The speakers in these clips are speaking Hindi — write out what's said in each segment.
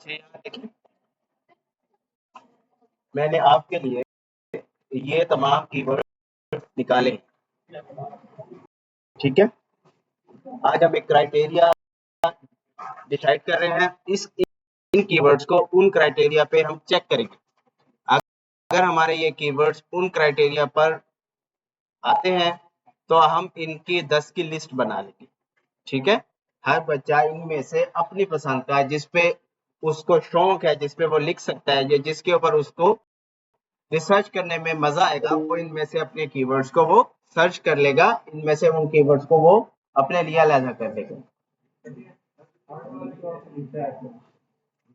बच्चे यहाँ देखिए, मैंने आपके लिए ये तमाम कीवर्ड निकाले, ठीक है। आज हम एक क्राइटेरिया डिसाइड कर रहे हैं, इन कीवर्ड्स को उन क्राइटेरिया पे हम चेक करेंगे। अगर हमारे ये कीवर्ड्स उन क्राइटेरिया पर आते हैं तो हम इनकी 10 की लिस्ट बना लेंगे, ठीक है। हर बच्चा इनमें से अपनी पसंद का, जिसपे उसको शौक है, जिसपे वो लिख सकता है, या जिसके ऊपर उसको रिसर्च करने में मजा आएगा, वो इनमें से अपने कीवर्ड्स को वो सर्च कर लेगा, इनमें से उन कीवर्ड्स को वो अपने लिए अलग कर लेगा।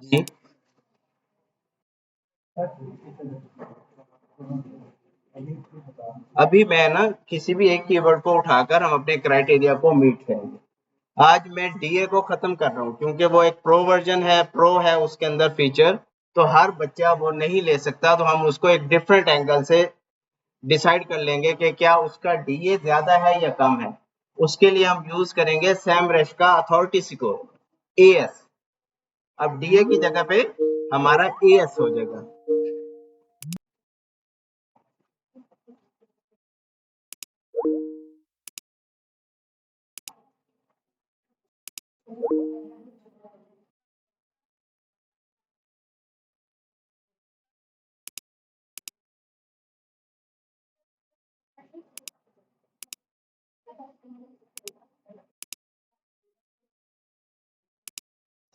जी अभी मैं ना किसी भी एक कीवर्ड को उठाकर हम अपने क्राइटेरिया को मीट करेंगे। आज मैं डीए को खत्म कर रहा हूँ क्योंकि वो एक प्रो वर्जन है, प्रो है उसके अंदर फीचर, तो हर बच्चा वो नहीं ले सकता, तो हम उसको एक डिफरेंट एंगल से डिसाइड कर लेंगे कि क्या उसका डीए ज्यादा है या कम है। उसके लिए हम यूज करेंगे सैमरश का अथॉरिटी स्कोर एएस। अब डीए की जगह पे हमारा एएस हो जाएगा।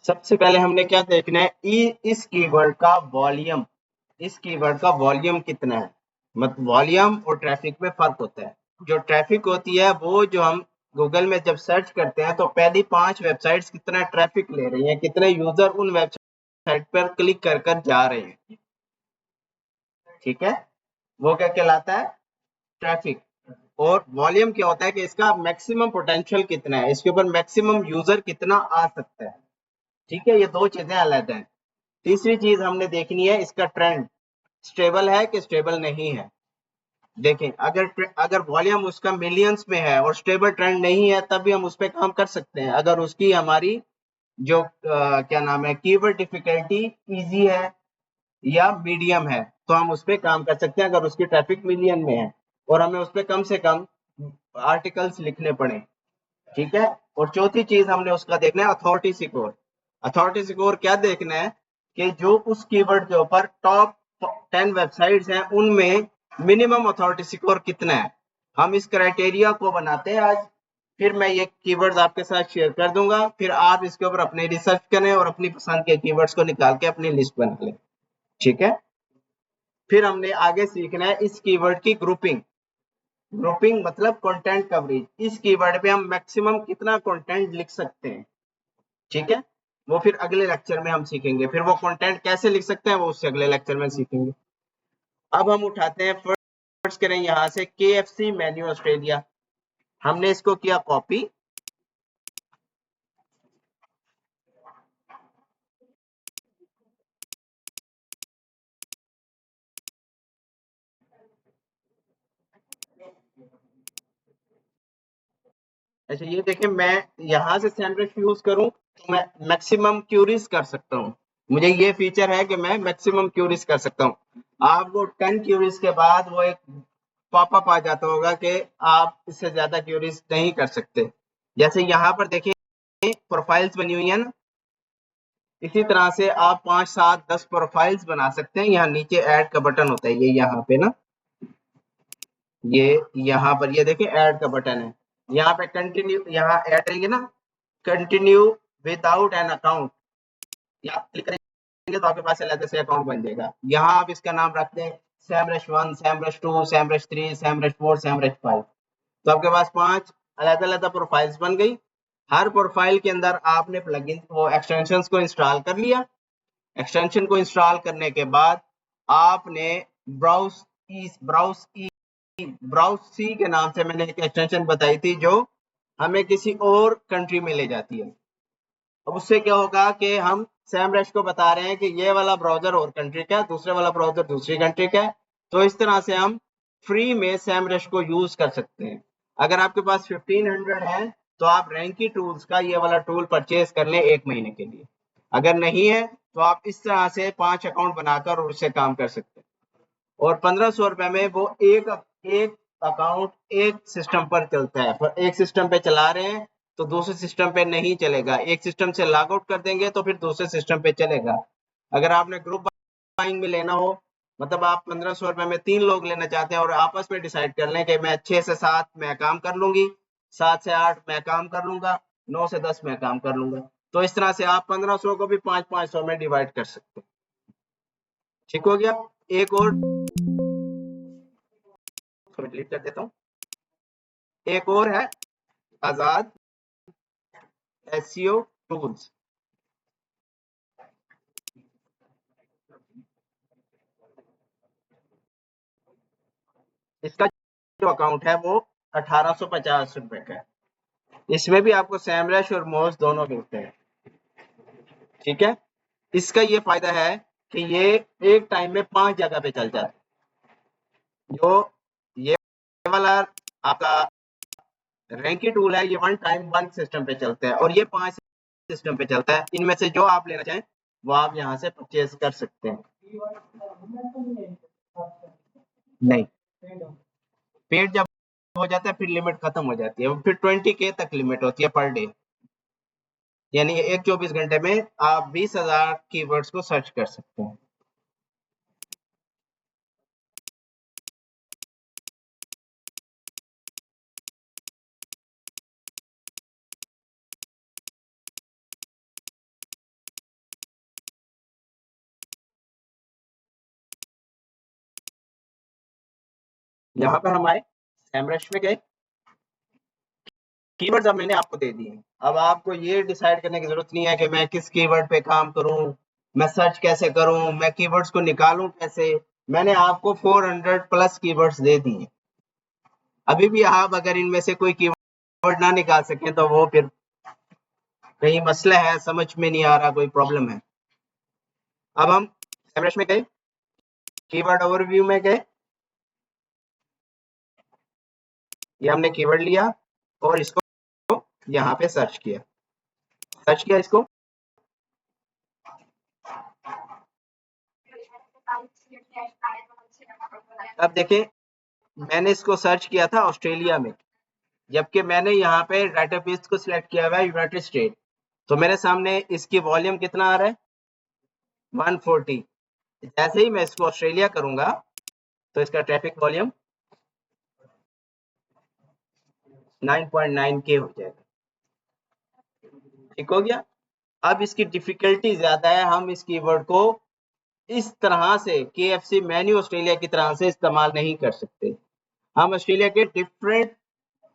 सबसे पहले हमने क्या देखना है, इस कीवर्ड का वॉल्यूम, इस कीवर्ड का वॉल्यूम कितना है। मतलब वॉल्यूम और ट्रैफिक में फर्क होता है। जो ट्रैफिक होती है वो जो हम गूगल में जब सर्च करते हैं तो पहली 5 वेबसाइट्स कितना ट्रैफिक ले रही हैं, कितने यूजर उन वेबसाइट पर क्लिक कर कर जा रहे हैं, ठीक है। वो क्या कहलाता है, ट्रैफिक। और वॉल्यूम क्या होता है कि इसका मैक्सिमम पोटेंशियल कितना है, इसके ऊपर मैक्सिमम यूजर कितना आ सकता है, ठीक है। ये दो चीजें अलग हैं। तीसरी चीज हमने देखनी है, इसका ट्रेंड स्टेबल है कि स्टेबल नहीं है। देखें, अगर अगर वॉल्यूम उसका मिलियंस में है और स्टेबल ट्रेंड नहीं है, तब भी हम उस पर काम कर सकते हैं। अगर उसकी हमारी जो क्या नाम है, कीवर्ड डिफिकल्टी इजी है या मीडियम है, तो हम उस पर काम कर सकते हैं अगर उसकी ट्रैफिक मिलियन में है और हमें उस पर कम से कम आर्टिकल्स लिखने पड़े, ठीक है। और चौथी चीज हमने उसका देखना है अथॉरिटी स्कोर। अथॉरिटी स्कोर क्या देखना है कि जो उस कीवर्ड के ऊपर टॉप 10 वेबसाइट्स हैं उनमें मिनिमम अथॉरिटी स्कोर कितना है। हम इस क्राइटेरिया को बनाते हैं आज, फिर मैं ये कीवर्ड्स आपके साथ शेयर कर दूंगा, फिर आप इसके ऊपर अपने रिसर्च करें और अपनी पसंद के कीवर्ड्स को निकाल के अपनी लिस्ट बना लें, ठीक है। फिर हमने आगे सीखना है इस कीवर्ड की ग्रुपिंग। ग्रुपिंग मतलब कंटेंट कवरेज, इस कीवर्ड पे हम मैक्सिमम कितना कंटेंट लिख सकते हैं, ठीक है। वो फिर अगले लेक्चर में हम सीखेंगे, फिर वो कंटेंट कैसे लिख सकते हैं वो उससे अगले लेक्चर में सीखेंगे। अब हम उठाते हैं, फर्स्ट करें यहाँ से KFC मेन्यू ऑस्ट्रेलिया। हमने इसको किया कॉपी, अच्छा ये देखें, मैं यहाँ से सैमरश यूज करूं तो मैं मैक्सिमम क्यूरीज कर सकता हूँ। मुझे ये फीचर है कि मैं मैक्सिमम क्यूरीज कर सकता हूँ। आप वो 10 क्यूरीज के बाद वो एक पॉपअप आ जाता होगा कि आप इससे ज्यादा क्यूरीज नहीं कर सकते। जैसे यहाँ पर देखिए प्रोफाइल्स बनी हुई है ना, इसी तरह से आप 5, 7, 10 प्रोफाइल्स बना सकते हैं। यहाँ नीचे ऐड का बटन होता है, ये यहाँ पे ना, ये यहाँ पर ये देखिए ऐड का बटन है। यहाँ पे कंटिन्यू, यहाँ ऐड करेंगे ना, कंटिन्यू विदाउट एन अकाउंट, यहाँ क्लिक करेंगे तो आपके पास अलग से अकाउंट बन जाएगा। यहाँ आप इसका नाम रख दें Semrush 1, Semrush 2, Semrush 3, Semrush 4, Semrush 5, तो आपके पास 5 अलग अलग प्रोफाइल्स बन गई। हर प्रोफाइल के अंदर आपने प्लगइन वो एक्सटेंशंस को इंस्टॉल कर लिया। एक्सटेंशन को इंस्टॉल करने के बाद आपने ब्राउज सी के नाम से मैंने एक एक्सटेंशन बताई थी जो हमें किसी और कंट्री में ले जाती है। अब उससे क्या होगा कि हम सैमरश को बता रहे हैं कि ये वाला ब्राउजर और कंट्री का है, दूसरे वाला ब्राउजर दूसरी कंट्री का है। तो इस तरह से हम फ्री में सैमरश को यूज कर सकते हैं। अगर आपके पास 1500 है तो आप रैंकी टूल्स का ये वाला टूल परचेज कर लें 1 महीने के लिए। अगर नहीं है तो आप इस तरह से 5 अकाउंट बनाकर उससे काम कर सकते हैं। और 1500 रुपए में वो एक एक अकाउंट एक सिस्टम पर चलता है। पर एक सिस्टम पे चला रहे हैं तो दूसरे सिस्टम पे नहीं चलेगा। एक सिस्टम से लॉग आउट कर देंगे तो फिर दूसरे सिस्टम पे चलेगा। अगर आपने ग्रुप बाइंग में लेना हो, मतलब आप 1500 रुपए में 3 लोग लेना चाहते हैं और आपस में डिसाइड कर लें कि मैं 6 से 7 मैं काम कर लूंगी, 7 से 8 मैं काम कर लूंगा, 9 से 10 मैं काम कर लूंगा। तो इस तरह से आप 1500 को भी 5-500 में डिवाइड कर सकते हैं। ठीक हो गया। एक और डिलीट कर देता हूँ। एक और है आजाद एसईओ टूल्स। इसका जो अकाउंट है वो 1850 रुपए का है। इसमें भी आपको सैमरश और मोज दोनों मिलते हैं। ठीक है। इसका ये फायदा है कि ये एक टाइम में 5 जगह पे चल जाता है। जो ये वाला आपका रैंकी टूल है, ये वन टाइम वन सिस्टम पे चलता है और ये 5 सिस्टम पे चलता है। इनमें से जो आप लेना चाहें वो आप यहाँ से परचेज कर सकते हैं। नहीं, पेड जब हो जाता है फिर लिमिट खत्म हो जाती है। फिर 20K तक लिमिट होती है पर डे। यानी एक 24 घंटे में आप 20,000 कीवर्ड्स को सर्च कर सकते हैं। यहाँ पर हम आए, सैमरश में गए, कीवर्ड्स अब मैंने आपको दे दिए। अब आपको ये डिसाइड करने की जरूरत नहीं है कि मैं किस कीवर्ड पे काम करूं, मैं सर्च कैसे करूं, मैं कीवर्ड्स को निकालूं कैसे। मैंने आपको 400 प्लस कीवर्ड्स दे दिए। अभी भी आप अगर इनमें से कोई कीवर्ड ना निकाल सकें तो वो फिर कहीं मसला है, समझ में नहीं आ रहा, कोई प्रॉब्लम है। अब हम सैमरश में गए, कीवर्ड ओवरव्यू में गए, ये हमने कीवर्ड लिया और इसको यहाँ पे सर्च किया। सर्च किया इसको, अब देखें मैंने इसको सर्च किया था ऑस्ट्रेलिया में, जबकि मैंने यहाँ पे डाटाबेस को सिलेक्ट किया हुआ है यूनाइटेड स्टेट। तो मेरे सामने इसकी वॉल्यूम कितना आ रहा है, 140। जैसे ही मैं इसको ऑस्ट्रेलिया करूंगा तो इसका ट्रैफिक वॉल्यूम 9.9K हो जाएगा। ठीक हो गया। अब इसकी डिफिकल्टी ज्यादा है, हम इस कीवर्ड को इस तरह से KFC मेन्यू ऑस्ट्रेलिया की तरह से इस्तेमाल नहीं कर सकते। हम ऑस्ट्रेलिया के डिफरेंट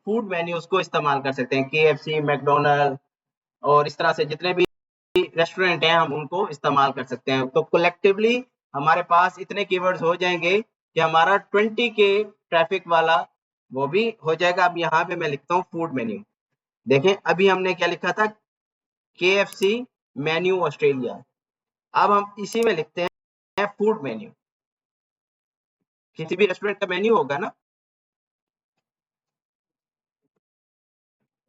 फूड मेन्यूज को इस्तेमाल कर सकते हैं, KFC, मैकडोनल्ड और इस तरह से जितने भी रेस्टोरेंट हैं हम उनको इस्तेमाल कर सकते हैं। तो कलेक्टिवली हमारे पास इतने कीवर्ड्स हो जाएंगे कि हमारा 20K ट्रैफिक वाला वो भी हो जाएगा। अब यहाँ पे मैं लिखता हूँ फूड मेन्यू। देखें अभी हमने क्या लिखा था, KFC मेन्यू ऑस्ट्रेलिया। अब हम इसी में लिखते हैं फूड मेन्यू। किसी भी रेस्टोरेंट का मेन्यू होगा ना,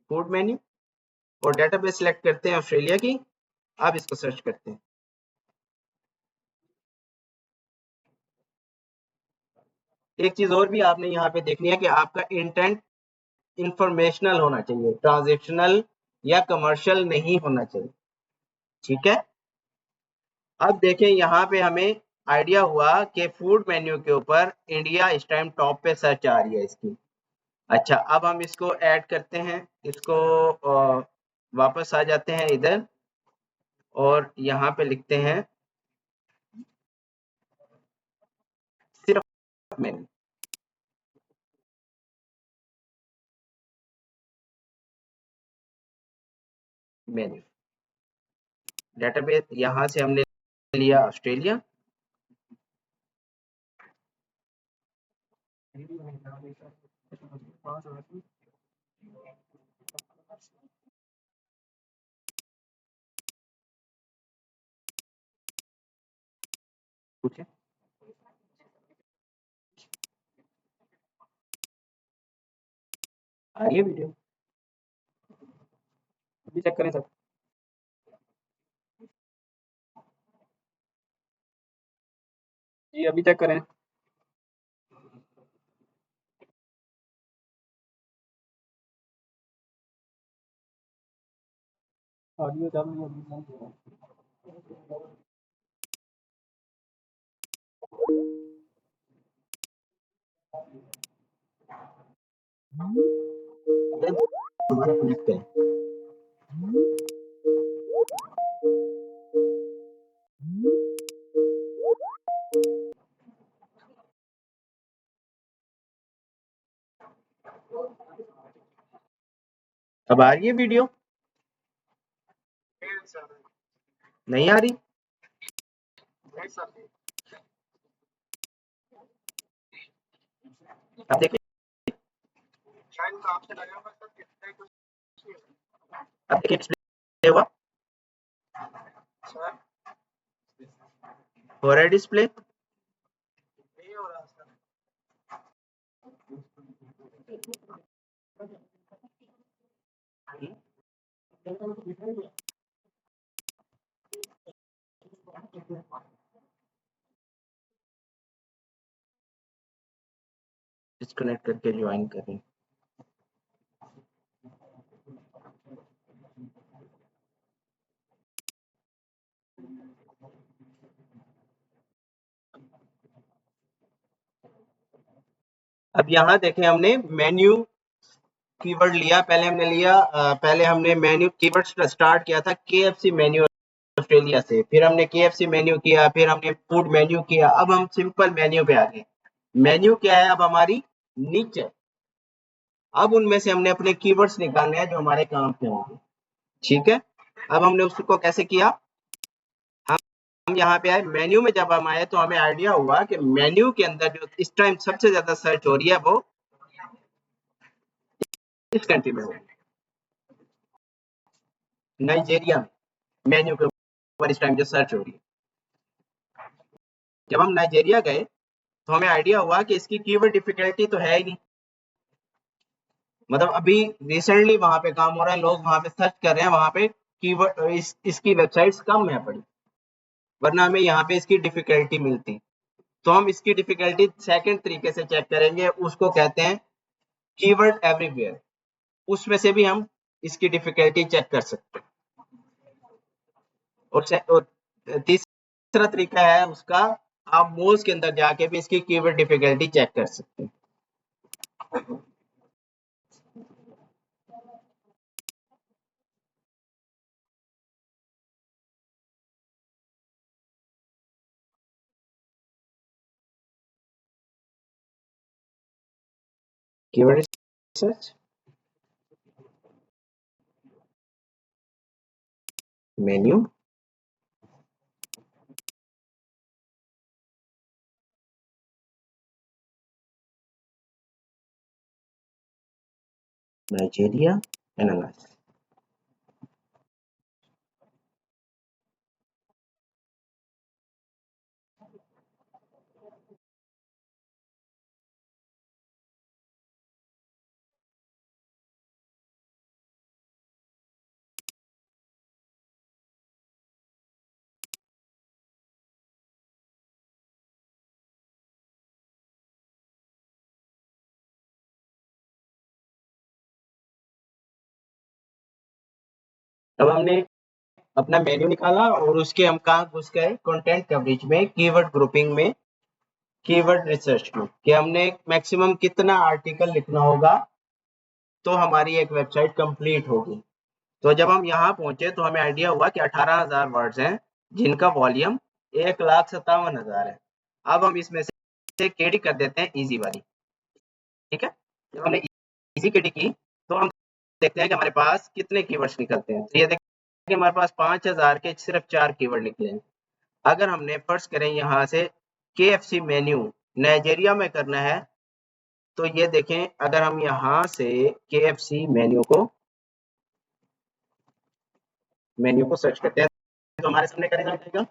फूड मेन्यू, और डेटाबेस सेलेक्ट करते हैं ऑस्ट्रेलिया की। अब इसको सर्च करते हैं। एक चीज और भी आपने यहाँ पे देखनी है कि आपका इंटेंट इंफॉर्मेशनल होना चाहिए, ट्रांजेक्शनल या कमर्शियल नहीं होना चाहिए। ठीक है। अब देखें यहाँ पे हमें आइडिया हुआ कि फूड मेन्यू के ऊपर इंडिया इस टाइम टॉप पे सर्च आ रही है इसकी। अच्छा, अब हम इसको ऐड करते हैं, इसको वापस आ जाते हैं इधर और यहाँ पे लिखते हैं सिर्फ मेन्यू। मेन्यू डेटाबेस यहाँ से हमने लिया ऑस्ट्रेलिया। पूछे आइए वीडियो अभी चेक करें सब। जी अभी चेक करें। ऑडियो चालू है अभी। अब आ रही है वीडियो? नहीं आ रही? अब देखिए, अब देखिए डिस्प्ले हुआ, हो रहा है डिस्प्ले। डिस्कनेक्ट करके ज्वाइन करें। अब यहाँ देखें, हमने मेन्यू कीवर्ड लिया, पहले हमने मेन्यू कीवर्ड स्टार्ट किया था KFC मेन्यू ऑस्ट्रेलिया से, फिर हमने KFC मेन्यू किया, फिर हमने फूड मेन्यू किया, अब हम सिंपल मेन्यू पे आ गए। मेन्यू क्या है? अब हमारी नीचे, अब उनमें से हमने अपने कीवर्ड्स निकालने हैं जो हमारे काम पे होंगे। ठीक है, अब हमने उसको कैसे किया? हम यहाँ पे आए, मेन्यू में जब हम आए तो हमें आइडिया हुआ कि मेन्यू के अंदर जो इस टाइम सबसे ज्यादा सर्च हो रही है वो इस कंट्री में हो, नाइजीरिया में। मेन्यू के ऊपर इस टाइम जो सर्च हो रही है, जब हम नाइजीरिया गए तो हमें आइडिया हुआ कि इसकी कीवर्ड डिफिकल्टी तो है ही नहीं, मतलब अभी रिसेंटली वहां पे काम हो रहा है, लोग वहां पे सर्च कर रहे हैं, वहां पे कीवर्ड इसकी वेबसाइट्स कम है पड़ी, वरना हमें यहाँ पे इसकी डिफिकल्टी मिलती। तो हम इसकी डिफिकल्टी सेकंड तरीके से चेक करेंगे, उसको कहते हैं कीवर्ड एवरीवेयर। उसमें से भी हम इसकी डिफिकल्टी चेक कर सकते हैं। और तीसरा तरीका है उसका, आप मोज के अंदर जाके भी इसकी कीवर्ड डिफिकल्टी चेक कर सकते हैं। Keyword research, menu, Nigeria, analyse. अब हमने अपना मेन्यू निकाला और उसके हम कहाँ घुस गए? कंटेंट कवरेज में, कीवर्ड ग्रुपिंग में, कीवर्ड रिसर्च में, कि हमने मैक्सिमम कितना आर्टिकल लिखना होगा तो हमारी एक वेबसाइट कंप्लीट होगी। तो जब हम यहाँ पहुंचे तो हमें आइडिया हुआ कि 18,000 वर्ड्स हैं जिनका वॉल्यूम 1,57,000 है। अब हम इसमें से केडी कर देते हैं इजी वाली। ठीक है, जब हमने इजी केडी की तो हम देखते हैं कि हमारे पास कितने कीवर्ड्स निकलते हैं। तो ये देखिए कि हमारे पास 5,000 के सिर्फ 4 कीवर्ड निकले हैं। अगर हमने फर्स्ट करें यहाँ से KFC मेन्यू नाइजीरिया में करना है, तो ये देखें, अगर हम यहाँ से KFC मेन्यू को सर्च करते हैं तो हमारे सामने का रिजल्ट आएगा,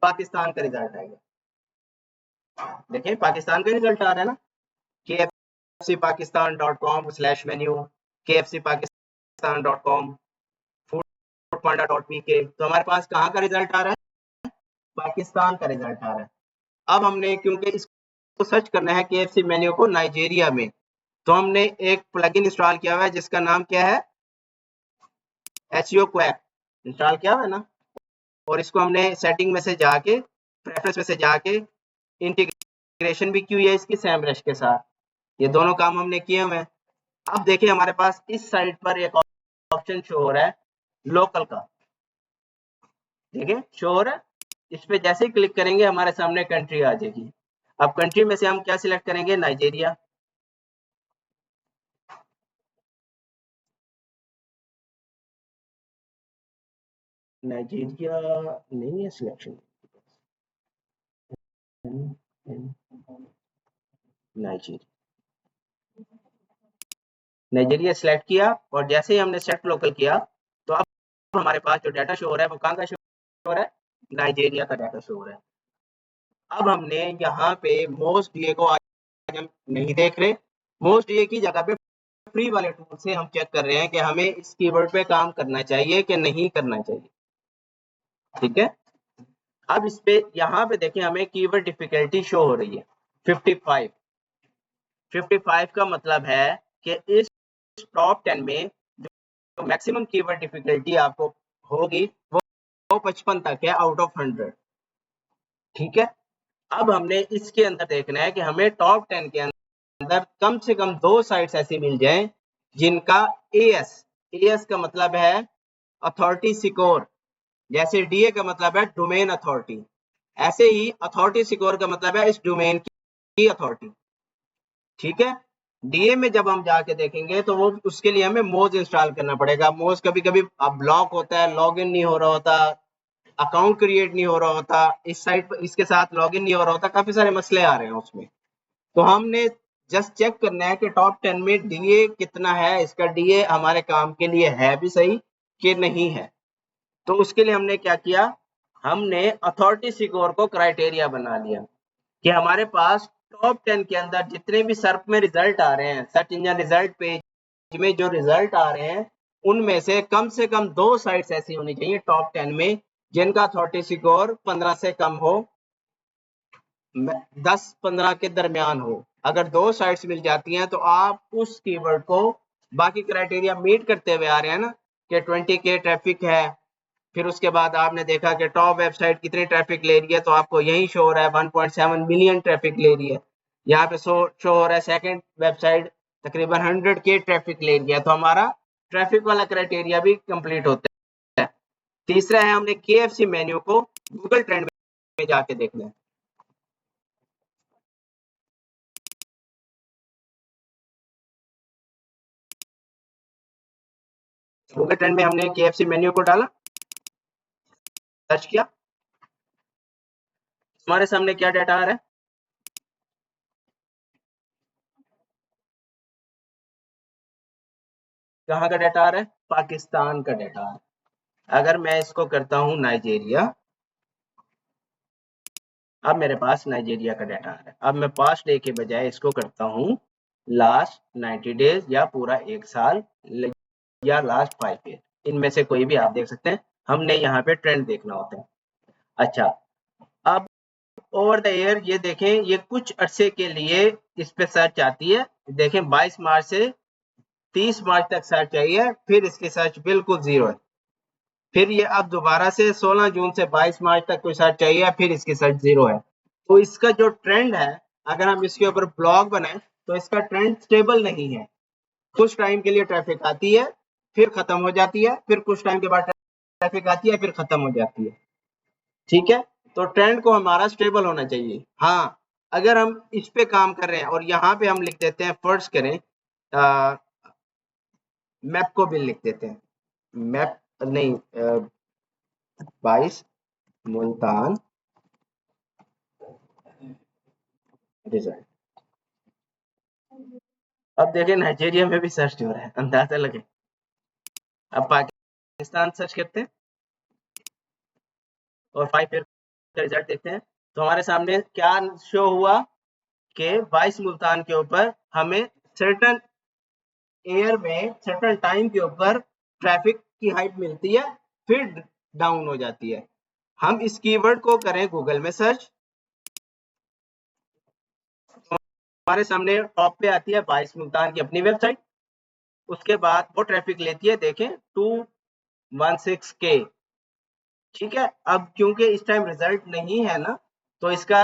पाकिस्तान का रिजल्ट आएगा। देखिए पाकिस्तान का रिजल्ट आ रहा है ना, kfcpakistan.com/menu, kfcpakistan.com, foodpanda.pk। तो हमारे पास कहाँ का रिजल्ट आ रहा है? पाकिस्तान का रिजल्ट आ रहा है। अब हमने क्योंकि इसको सर्च करना है KFC मेन्यू को नाइजीरिया में, तो हमने एक प्लगइन इंस्टॉल किया हुआ है जिसका नाम क्या है, SEO क्वैक इंस्टॉल किया हुआ है ना। और इसको हमने सेटिंग में से जाके, प्रेफरेंस में से जाके इंटीग्रेशन भी की हुई है इसकी SEMrush के साथ। ये दोनों काम हमने किए हुए हैं। अब देखिए हमारे पास इस साइड पर एक ऑप्शन शो हो रहा है लोकल का, देखिए शो हो रहा है। इस पे जैसे ही क्लिक करेंगे हमारे सामने कंट्री आ जाएगी। अब कंट्री में से हम क्या सिलेक्ट करेंगे, नाइजीरिया। नाइजीरिया नहीं है सिलेक्शन, नाइजीरिया, नाइजीरिया सेलेक्ट किया और जैसे ही हमने सेट लोकल किया तो अब हमारे पास जो डाटा शो हो रहा है वो कहाँ का शो हो रहा है, नाइजीरिया का डाटा शो हो रहा है। अब हमने यहाँ पे मोस्ट डीए को आज हम नहीं देख रहे, मोस्ट डीए की जगह पे फ्री वाले टूल से हम चेक कर रहे हैं कि हमें इस कीवर्ड पे काम करना चाहिए कि नहीं करना चाहिए। ठीक है, अब इस पे यहाँ पे देखें हमें कीवर्ड डिफिकल्टी शो हो रही है 55। 55 का मतलब है कि इस टॉप 10 में जो मैक्सिमम कीवर्ड डिफिकल्टी आपको होगी वो 55 तक है आउट ऑफ 100। ठीक है, अब हमने इसके अंदर देखना है कि हमें टॉप 10 के अंदर कम से कम 2 साइट्स ऐसी मिल जाएं जिनका एएस का मतलब है अथॉरिटी सिक्योर, जैसे डीए का मतलब है डोमेन अथॉरिटी, ऐसे ही अथॉरिटी सिक्योर का मतलब है इस डोमेन की अथॉरिटी। ठीक है, डीए में जब हम जाके देखेंगे तो वो उसके लिए हमें मोज इंस्टॉल करना पड़ेगा। मोज कभी कभी ब्लॉक होता है, लॉगिन नहीं हो रहा होता, अकाउंट क्रिएट नहीं हो रहा होता, इस साइट पर इसके साथ लॉगिन नहीं हो रहा होता, काफी सारे मसले आ रहे हैं उसमें। तो हमने जस्ट चेक करना है कि टॉप 10 में डीए कितना है, इसका डीए हमारे काम के लिए है भी सही कि नहीं है। तो उसके लिए हमने क्या किया, हमने अथॉरिटी सिक्योर को क्राइटेरिया बना लिया कि हमारे पास टॉप 10 के अंदर जितने भी सर्च में रिजल्ट आ रहे हैं, सर्च इंजन रिजल्ट पेज में जो रिजल्ट आ रहे हैं, उनमें से कम 2 साइट्स ऐसी होनी चाहिए टॉप 10 में जिनका अथॉरिटी सिक्योर 15 से कम हो, 10-15 के दरमियान हो। अगर 2 साइट्स मिल जाती हैं तो आप उस कीवर्ड को बाकी क्राइटेरिया मीट करते हुए आ रहे हैं ना, कि 20K ट्रैफिक है, फिर उसके बाद आपने देखा कि टॉप वेबसाइट कितनी ट्रैफिक ले रही है, तो आपको यही शो हो रहा है 1.7 मिलियन ट्रैफिक ले रही है। यहाँ पे शो हो रहा है सेकंड वेबसाइट तकरीबन 100K ट्रैफिक ले रही है, तो हमारा ट्रैफिक वाला क्राइटेरिया भी कंप्लीट होता है। तीसरा है हमने KFC मेन्यू को गूगल ट्रेंड में जाके देखना है। गूगल ट्रेंड में हमने KFC मेन्यू को डाला, सर्च किया, हमारे सामने क्या डाटा आ रहा है, कहाँ का डाटा आ रहा है, पाकिस्तान का डाटा आ रहा है। अगर मैं इसको करता हूँ नाइजीरिया, अब मेरे पास नाइजीरिया का डाटा आ रहा है। अब मैं पास्ट डे के बजाय इसको करता हूँ लास्ट 90 डेज या पूरा 1 साल या लास्ट 5 ईयर, इनमें से कोई भी आप देख सकते हैं। हमने यहाँ पे ट्रेंड देखना होता है। अच्छा, अब ओवर द ईयर ये देखें, ये कुछ अरसे के लिए इस पे सर्च आती है। देखें 22 मार्च से 30 मार्च तक सर्च आई है, फिर इसकी सर्च बिल्कुल जीरो है। फिर ये अब दोबारा से 16 जून से 22 मार्च तक कोई सर्च चाहिए, फिर इसकी सर्च जीरो है। तो इसका जो ट्रेंड है, अगर हम इसके ऊपर ब्लॉग बनाएं तो इसका ट्रेंड स्टेबल नहीं है। कुछ टाइम के लिए ट्रैफिक आती है, फिर खत्म हो जाती है, फिर कुछ टाइम के बाद ट्रैफिक आती है, फिर खत्म हो जाती है। ठीक है, तो ट्रेंड को हमारा स्टेबल होना चाहिए। हाँ, अगर हम इस पे काम कर रहे हैं और यहाँ पे हम लिख देते हैं, फर्ज करें मैप को भी लिख देते हैं, मैप नहीं 22 मुल्तान रिजल्ट। अब देखें नाइजीरिया में भी सर्च हो रहा है, अंदाजा लगे। अब पाकिस्तान सर्च करते हैं और 5 ईयर का रिजल्ट देखते हैं, तो हमारे सामने क्या शो हुआ कि 22 मुल्तान के ऊपर हमें सर्टन एयर में सर्टन टाइम के ऊपर ट्रैफिक की हाइट मिलती है, फिर डाउन हो जाती है। हम इस कीवर्ड को करें गूगल में सर्च, तो हमारे सामने टॉप पे आती है बाइस मुल्तान की अपनी वेबसाइट। उसके बाद वो ट्रैफिक लेती है, देखें 216K। ठीक है, अब क्योंकि इस टाइम रिजल्ट नहीं है ना, तो इसका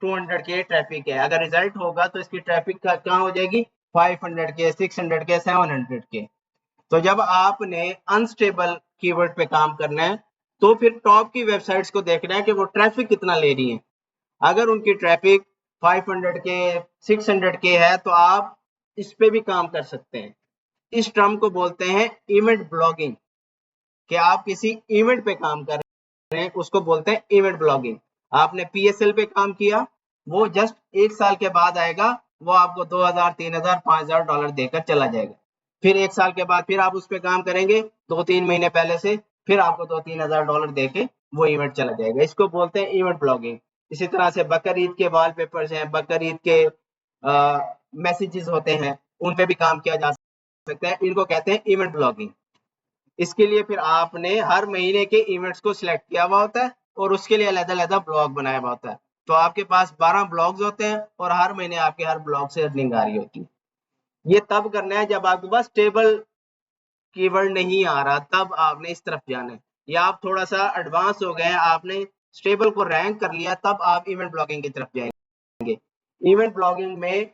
200K ट्रैफिक है। अगर रिजल्ट होगा तो इसकी ट्रैफिक कहाँ हो जाएगी, 500K, 600K, 700K। तो जब आपने अनस्टेबल कीवर्ड पे काम करना है, तो फिर टॉप की वेबसाइट्स को देखना है कि वो ट्रैफिक कितना ले रही है। अगर उनकी ट्रैफिक 500K, 600K है, तो आप इस पे भी काम कर सकते हैं। इस टर्म को बोलते हैं इवेंट ब्लॉगिंग, कि आप किसी इवेंट पे काम कर रहे हैं, उसको बोलते हैं इवेंट ब्लॉगिंग। आपने PSL पे काम किया, वो जस्ट 1 साल के बाद आएगा, वो आपको 2000, 3000, $5000 देकर चला जाएगा। फिर 1 साल के बाद फिर आप उस पे काम करेंगे, 2-3 महीने पहले से, फिर आपको $2-3000 देके वो इवेंट चला जाएगा। इसको बोलते हैं इवेंट ब्लॉगिंग। इसी तरह से बकर ईद के वॉलपेपर्स हैं, बकर ईद के मैसेजेस होते हैं, उन पे भी काम किया जा सकता है। इनको कहते हैं इवेंट ब्लॉगिंग। इसके लिए फिर आपने हर महीने के इवेंट्स को सिलेक्ट किया हुआ होता है और उसके लिए अलग-अलग ब्लॉग बनाया हुआ होता है। तो आपके पास 12 ब्लॉग्स होते हैं और हर महीने आपके हर ब्लॉग से अर्निंग आ रही होती है। ये तब करना है जब आपके पास स्टेबल कीवर्ड नहीं आ रहा, तब आपने इस तरफ जाना है। या आप थोड़ा सा एडवांस हो गए, आपने स्टेबल को रैंक कर लिया, तब आप इवेंट ब्लॉगिंग की तरफ जाएंगे। इवेंट ब्लॉगिंग में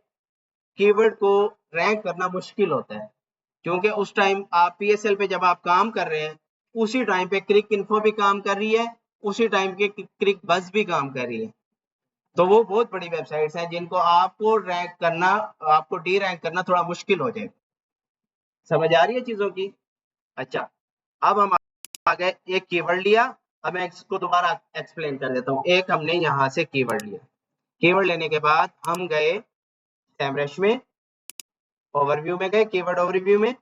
कीवर्ड को रैंक करना मुश्किल होता है, क्योंकि उस टाइम आप PSL पे जब आप काम कर रहे हैं, उसी टाइम पे क्रिक इन्फो भी काम कर रही है, उसी टाइम के क्रिक बज भी काम कर रही है। तो वो बहुत बड़ी वेबसाइट्स हैं जिनको आपको रैंक करना, आपको डी रैंक करना थोड़ा मुश्किल हो जाएगा। समझ आ रही है चीजों की? अच्छा, अब हम आ गए, एक कीवर्ड लिया। अब मैं इसको दोबारा एक्सप्लेन कर देता हूँ। एक हमने यहाँ से कीवर्ड लिया, कीवर्ड लेने के बाद हम गए सैमरश में, ओवरव्यू में गए, कीवर्ड ओवरव्यू में।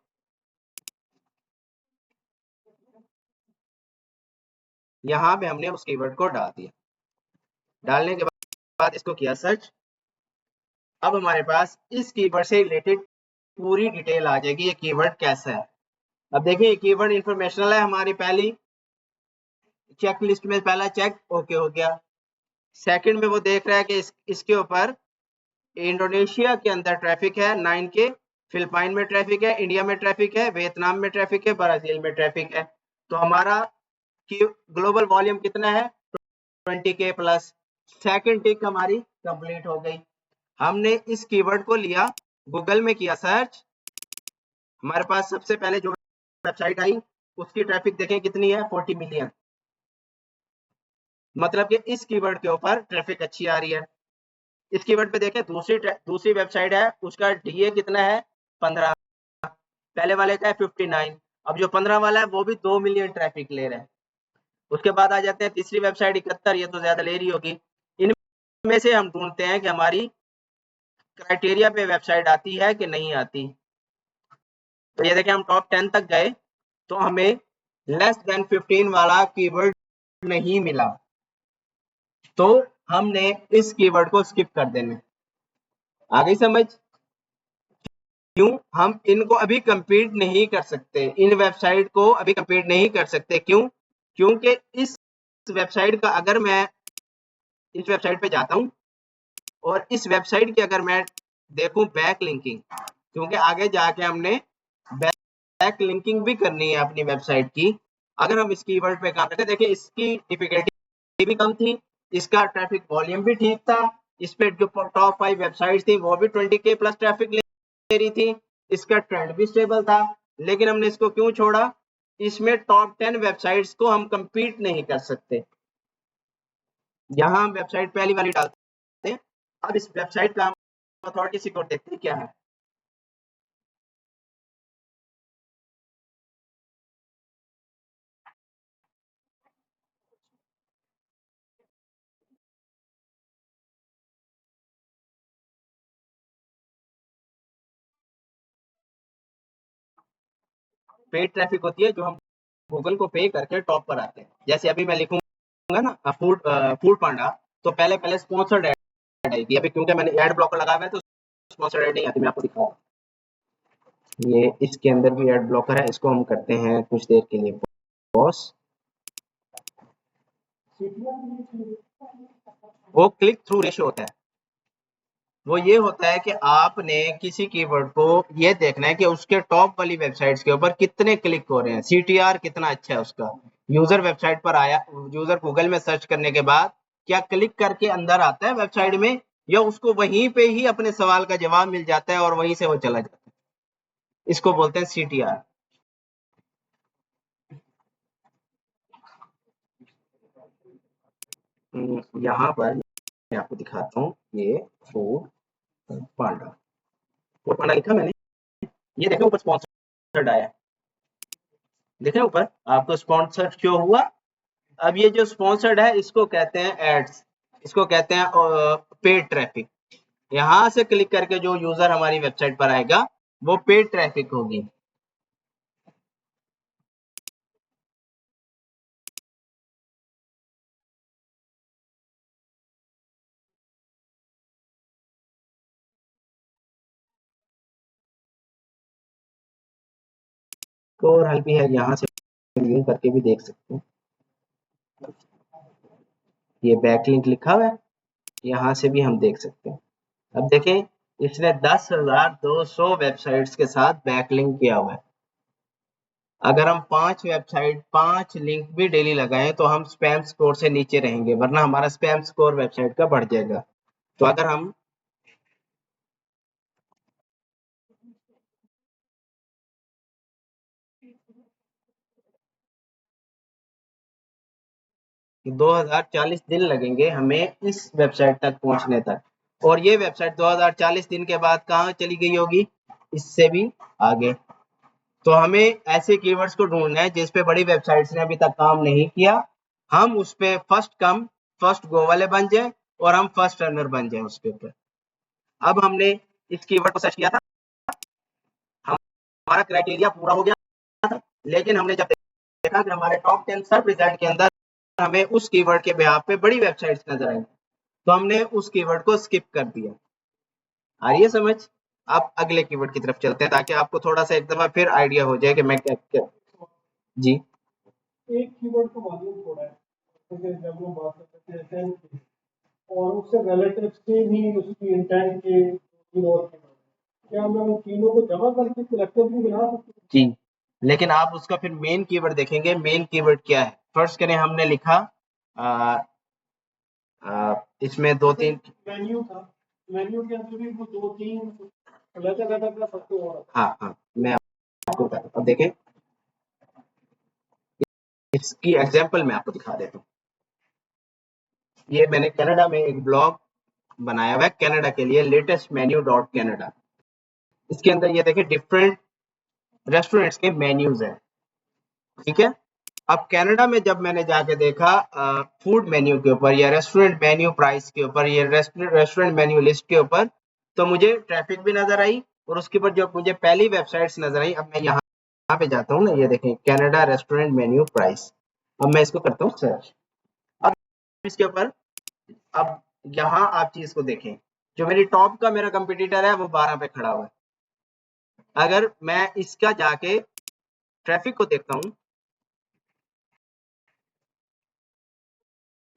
यहाँ पे हमने उस कीवर्ड को डाल दिया। डालने के बाद इसको किया सर्च। अब हमारे पास इस कीवर्ड से रिलेटेड पूरी डिटेल आ जाएगी, ये कीवर्ड कैसा है। अब देखिए, ये कीवर्ड इंफॉर्मेशनल है। हमारी पहली चेक लिस्ट में पहला चेक ओके हो गया। सेकंड में वो देख रहा है कि इसके ऊपर इंडोनेशिया के अंदर ट्रैफिक है 9K, फिलिपाइन में ट्रैफिक है, इंडिया में ट्रैफिक है, वियतनाम में ट्रैफिक है, ब्राजील में ट्रैफिक है। तो हमारा ग्लोबल वॉल्यूम कितना है, 20K प्लस। सेकंड टिक हमारी कंप्लीट हो गई। हमने इस कीवर्ड को लिया, गूगल में किया सर्च। हमारे पास सबसे पहले जो वेबसाइट आई, उसकी ट्रैफिक देखें कितनी है, 40 मिलियन। मतलब कि इस कीवर्ड के ऊपर ट्रैफिक अच्छी आ रही है। इस कीवर्ड पे देखें, दूसरी वेबसाइट है, उसका DA कितना है, 15। पहले वाले का है 59। अब जो 15 वाला है वो भी 2 मिलियन ट्रैफिक ले रहा है। उसके बाद आ जाते हैं तीसरी वेबसाइट 71, ये तो ज्यादा ले रही होगी। इनमें से हम ढूंढते हैं कि हमारी क्राइटेरिया पे वेबसाइट आती है कि नहीं आती। तो ये देखें, हम टॉप 10 तक गए, तो हमें लेस देन 15 वाला कीवर्ड नहीं मिला, तो हमने इस कीवर्ड को स्किप कर देना। आ गई समझ? क्यों हम इनको अभी कंपीट नहीं कर सकते, इन वेबसाइट को अभी कंपीट नहीं कर सकते? क्यों? क्योंकि इस वेबसाइट का, अगर मैं इस वेबसाइट पे जाता हूं और इस वेबसाइट की अगर मैं देखूं बैक लिंकिंग, क्योंकि आगे जाके हमने बैक लिंकिंग भी करनी है अपनी वेबसाइट की। अगर हम इस कीवर्ड पे काम करते हैं, देखिए इसकी डिफिकल्टी भी कम थी, इसका ट्रैफिक वॉल्यूम भी ठीक था, इस पे जो टॉप 5 वेबसाइट थी वो भी 20K प्लस ट्रैफिक ले रही थी, इसका ट्रेंड भी स्टेबल था। लेकिन हमने इसको क्यों छोड़ा? इसमें टॉप 10 वेबसाइट्स को हम कंपीट नहीं कर सकते। यहाँ हम वेबसाइट पहली वाली डालते हैं। अब इस वेबसाइट का अथॉरिटी सिक्योर देखते हैं क्या है। पेड ट्रैफिक होती है जो हम गूगल को पे करके टॉप पर आते हैं। जैसे अभी मैं लिखूंगा ना फूड पांडा, तो पहले पहले स्पॉन्सर्ड ऐड आएगी। अभी क्योंकि मैंने एड ब्लॉकर लगा हुआ है तो स्पॉन्सर्ड ऐड नहीं आती। मैं आपको दिखाऊंगा, ये इसके अंदर भी एड ब्लॉकर है, इसको हम करते हैं कुछ देर के लिए पॉज। वो क्लिक थ्रू रेशियो होता है। वो ये होता है कि आपने किसी कीवर्ड को ये देखना है कि उसके टॉप वाली वेबसाइट्स के ऊपर कितने क्लिक हो रहे हैं, सीटीआर कितना अच्छा है उसका। यूजर वेबसाइट पर आया, यूजर गूगल में सर्च करने के बाद क्या क्लिक करके अंदर आता है वेबसाइट में, या उसको वहीं पे ही अपने सवाल का जवाब मिल जाता है और वहीं से वो चला जाता है। इसको बोलते हैं सीटीआर। यहाँ पर मैं आपको दिखाता हूँ, ये फूड पांडा, फूड पांडा लिखा मैंने, ये देखो ऊपर स्पॉन्सर्ड आया, देखे ऊपर आपको स्पॉन्सर्ड क्यों हुआ। अब ये जो स्पॉन्सर्ड है इसको कहते हैं एड्स, इसको कहते हैं पेड ट्रैफिक। यहाँ से क्लिक करके जो यूजर हमारी वेबसाइट पर आएगा वो पेड ट्रैफिक होगी। और हल भी है, यहाँ से लिंक करके भी देख सकते हैं, ये बैकलिंक लिखा हुआ है, यहाँ से भी हम देख सकते हैं। अब देखें, इसने 10,200 वेबसाइट्स के साथ बैकलिंक किया हुआ है। अगर हम 5 लिंक भी डेली लगाएं तो हम स्पैम स्कोर से नीचे रहेंगे, वरना हमारा स्पैम स्कोर वेबसाइट का बढ़ जाएगा। तो अगर हम 2040 दिन लगेंगे हमें इस वेबसाइट तक पहुंचने तक, और ये वेबसाइट 2040 दिन के बाद कहाँ चली गई होगी, इससे भी आगे। तो हमें ऐसे कीवर्ड्स को ढूंढना है जिस पे बड़ी वेबसाइट्स ने अभी तक काम नहीं किया, हम उस पे फर्स्ट कम फर्स्ट गो वाले बन जाए और हम फर्स्ट रनर बन जाए उसके ऊपर। अब हमने इस कीवर्ड को सर्च किया था, हमारा क्राइटेरिया पूरा हो गया था, लेकिन हमने जब देखा कि हमारे टॉप 10 सर्च रिजल्ट के अंदर हमें उस कीवर्ड के बिहाफ पे बड़ी वेबसाइट्स नजर आई, तो हमने उस कीवर्ड को स्किप कर दिया। आ रही है समझ। आप अगले कीवर्ड की तरफ चलते हैं ताकि आपको थोड़ा सा एक दफा फिर आइडिया हो जाए कि मैं क्या जी। एक कीवर्ड को वॉल्यूम छोड़ा है, जैसे जब हम बात करते हैं इंटेंट की, और उससे रिलेटिव से भी उसकी इंटेंट के तीनों और क्या मैं उन तीनों को जमा करके कलेक्टिवली बना सकती हूँ? जी, लेकिन आप उसका फिर मेन कीवर्ड देखेंगे, मेन कीवर्ड क्या है। फर्स्ट करें, हमने लिखा इसमें 2-3 मेन्यू था, मेन्यू के अंदर भी वो 2-3 अलग-अलग का सबसे हो रहा हाँ हाँ, मैं आपको बताता हूँ। अब देखें, इसकी एग्जांपल मैं आपको दिखा देता हूँ। ये मैंने कनाडा में एक ब्लॉग बनाया हुआ है कनाडा के लिए, लेटेस्ट मेन्यू डॉट कनाडा। इसके अंदर ये देखें डिफरेंट रेस्टोरेंट्स के मेन्यूज हैं, ठीक है। अब कनाडा में जब मैंने जाके देखा फूड मेन्यू के ऊपर या रेस्टोरेंट मेन्यू प्राइस के ऊपर या रेस्टोरेंट मेन्यू लिस्ट के ऊपर, तो मुझे ट्रैफिक भी नजर आई और उसके ऊपर जो मुझे पहली वेबसाइट्स नजर आई। अब मैं यहाँ पे जाता हूँ ना, ये देखें कनाडा रेस्टोरेंट मेन्यू प्राइस। अब मैं इसको करता हूँ सर्च। अब इसके ऊपर, अब यहाँ आप चीज को देखें, जो मेरी टॉप का मेरा कंपटीटर है वो 12 पे खड़ा हुआ है। अगर मैं इसका जाके ट्रैफिक को देखता हूँ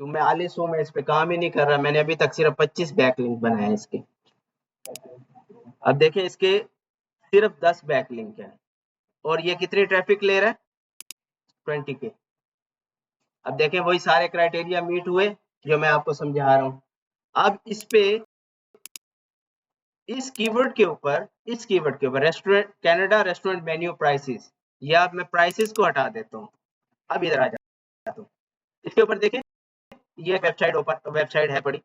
तो मैं आलिस हूँ, मैं इस पे काम ही नहीं कर रहा, मैंने अभी तक सिर्फ 25 बैकलिंक बनाए हैं इसके। अब देखें इसके सिर्फ 10 बैकलिंक है और ये कितनी ट्रैफिक ले रहा है, 20 के। अब देखें वही सारे क्राइटेरिया मीट हुए जो मैं आपको समझा रहा हूँ। अब इस पे, इस कीवर्ड के ऊपर, इस कीवर्ड के ऊपर restaurant Canada restaurant menu prices, या अब मैं प्राइसेस को हटा देता हूँ। अब इधर आ जाता हूँ, इसके ऊपर देखें ये वेबसाइट ओपन वेबसाइट है बड़ी,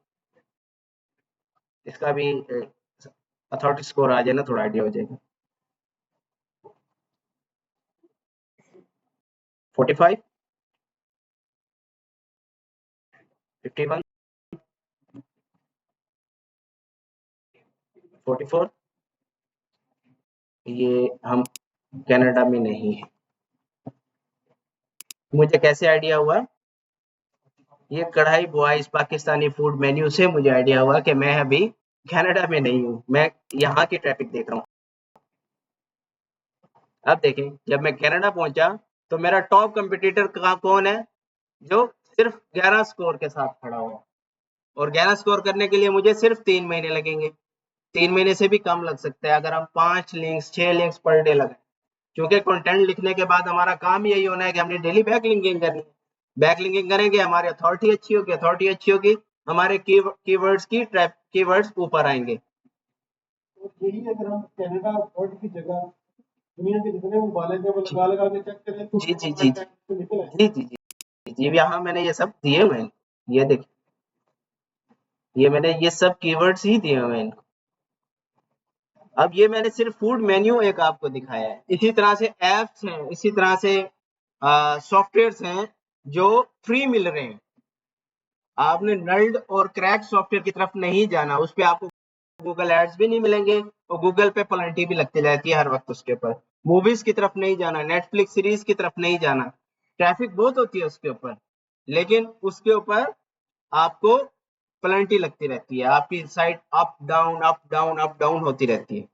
इसका भी अथॉरिटी स्कोर आ जाए ना, थोड़ा आइडिया हो जाएगा। 45, 51, 44, ये हम कनाडा में नहीं है। मुझे कैसे आइडिया हुआ, ये कढ़ाई बॉयज पाकिस्तानी फूड मेन्यू से मुझे आइडिया हुआ कि मैं अभी कनाडा में नहीं हूँ, मैं यहाँ की ट्रैफिक देख रहा हूँ। अब देखें जब मैं कनाडा पहुंचा तो मेरा टॉप कंपटीटर कौन है, जो सिर्फ 11 स्कोर के साथ खड़ा हुआ, और 11 स्कोर करने के लिए मुझे सिर्फ 3 महीने लगेंगे। 3 महीने से भी कम लग सकता है अगर हम 5 लिंक्स 6 लिंक्स पर डे लगाएं, क्योंकि कंटेंट लिखने के बाद हमारा काम यही होना है कि हमने डेली बैक लिंकिंग करनी है। बैक लिंकिंग करेंगे, हमारी अथॉरिटी अच्छी होगी, अथॉरिटी अच्छी होगी, हमारे कीवर्ड्स की कीवर्ड्स ऊपर आएंगे। तो यही अगर हम कनाडा वर्ड की जगह दुनिया के जितने भी कॉलेज है वो लगा के चेक करें तो जी जी जी जी जी जी जी, यहाँ मैंने ये सब दिए हुए हैं, ये देखिए, ये मैंने ये सब कीवर्ड्स ही दिए हुए हैं इनको। अब ये मैंने सिर्फ फूड मेन्यू एक आपको दिखाया है, इसी तरह से एप्स हैं, इसी तरह से सॉफ्टवेयर्स हैं जो फ्री मिल रहे हैं। आपने नल्ड और क्रैक सॉफ्टवेयर की तरफ नहीं जाना, उस पे आपको गूगल एड्स भी नहीं मिलेंगे और गूगल पे प्लेंटी भी लगती रहती है हर वक्त उसके ऊपर। मूवीज की तरफ नहीं जाना, नेटफ्लिक्स सीरीज की तरफ नहीं जाना, ट्रैफिक बहुत होती है उसके ऊपर, लेकिन उसके ऊपर आपको प्लेंटी लगती रहती है, आपकी site up down up down up down होती रहती है।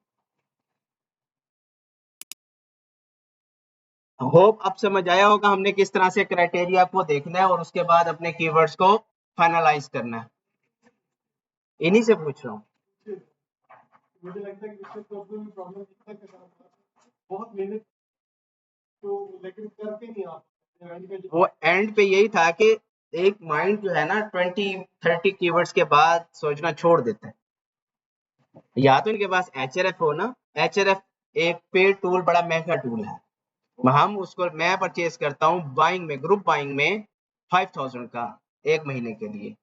होप अब समझ आया होगा हमने किस तरह से क्राइटेरिया को देखना है और उसके बाद अपने कीवर्ड्स को फाइनलाइज करना है, इन्हीं से पूछ रहा हूँ। मुझे लगता है कि इससे प्रॉब्लम बहुत मेहनत तो लेकिन करके नहीं आ वो एंड पे यही था कि एक माइंड जो है ना 20-30 कीवर्ड्स के बाद सोचना छोड़ देता है। या तो इनके पास एचआरएफ हो ना, एचआरएफ एक पेड टूल, बड़ा महंगा टूल है, हम उसको मैं परचेज करता हूँ बाइंग में, ग्रुप बाइंग में 5000 का एक महीने के लिए,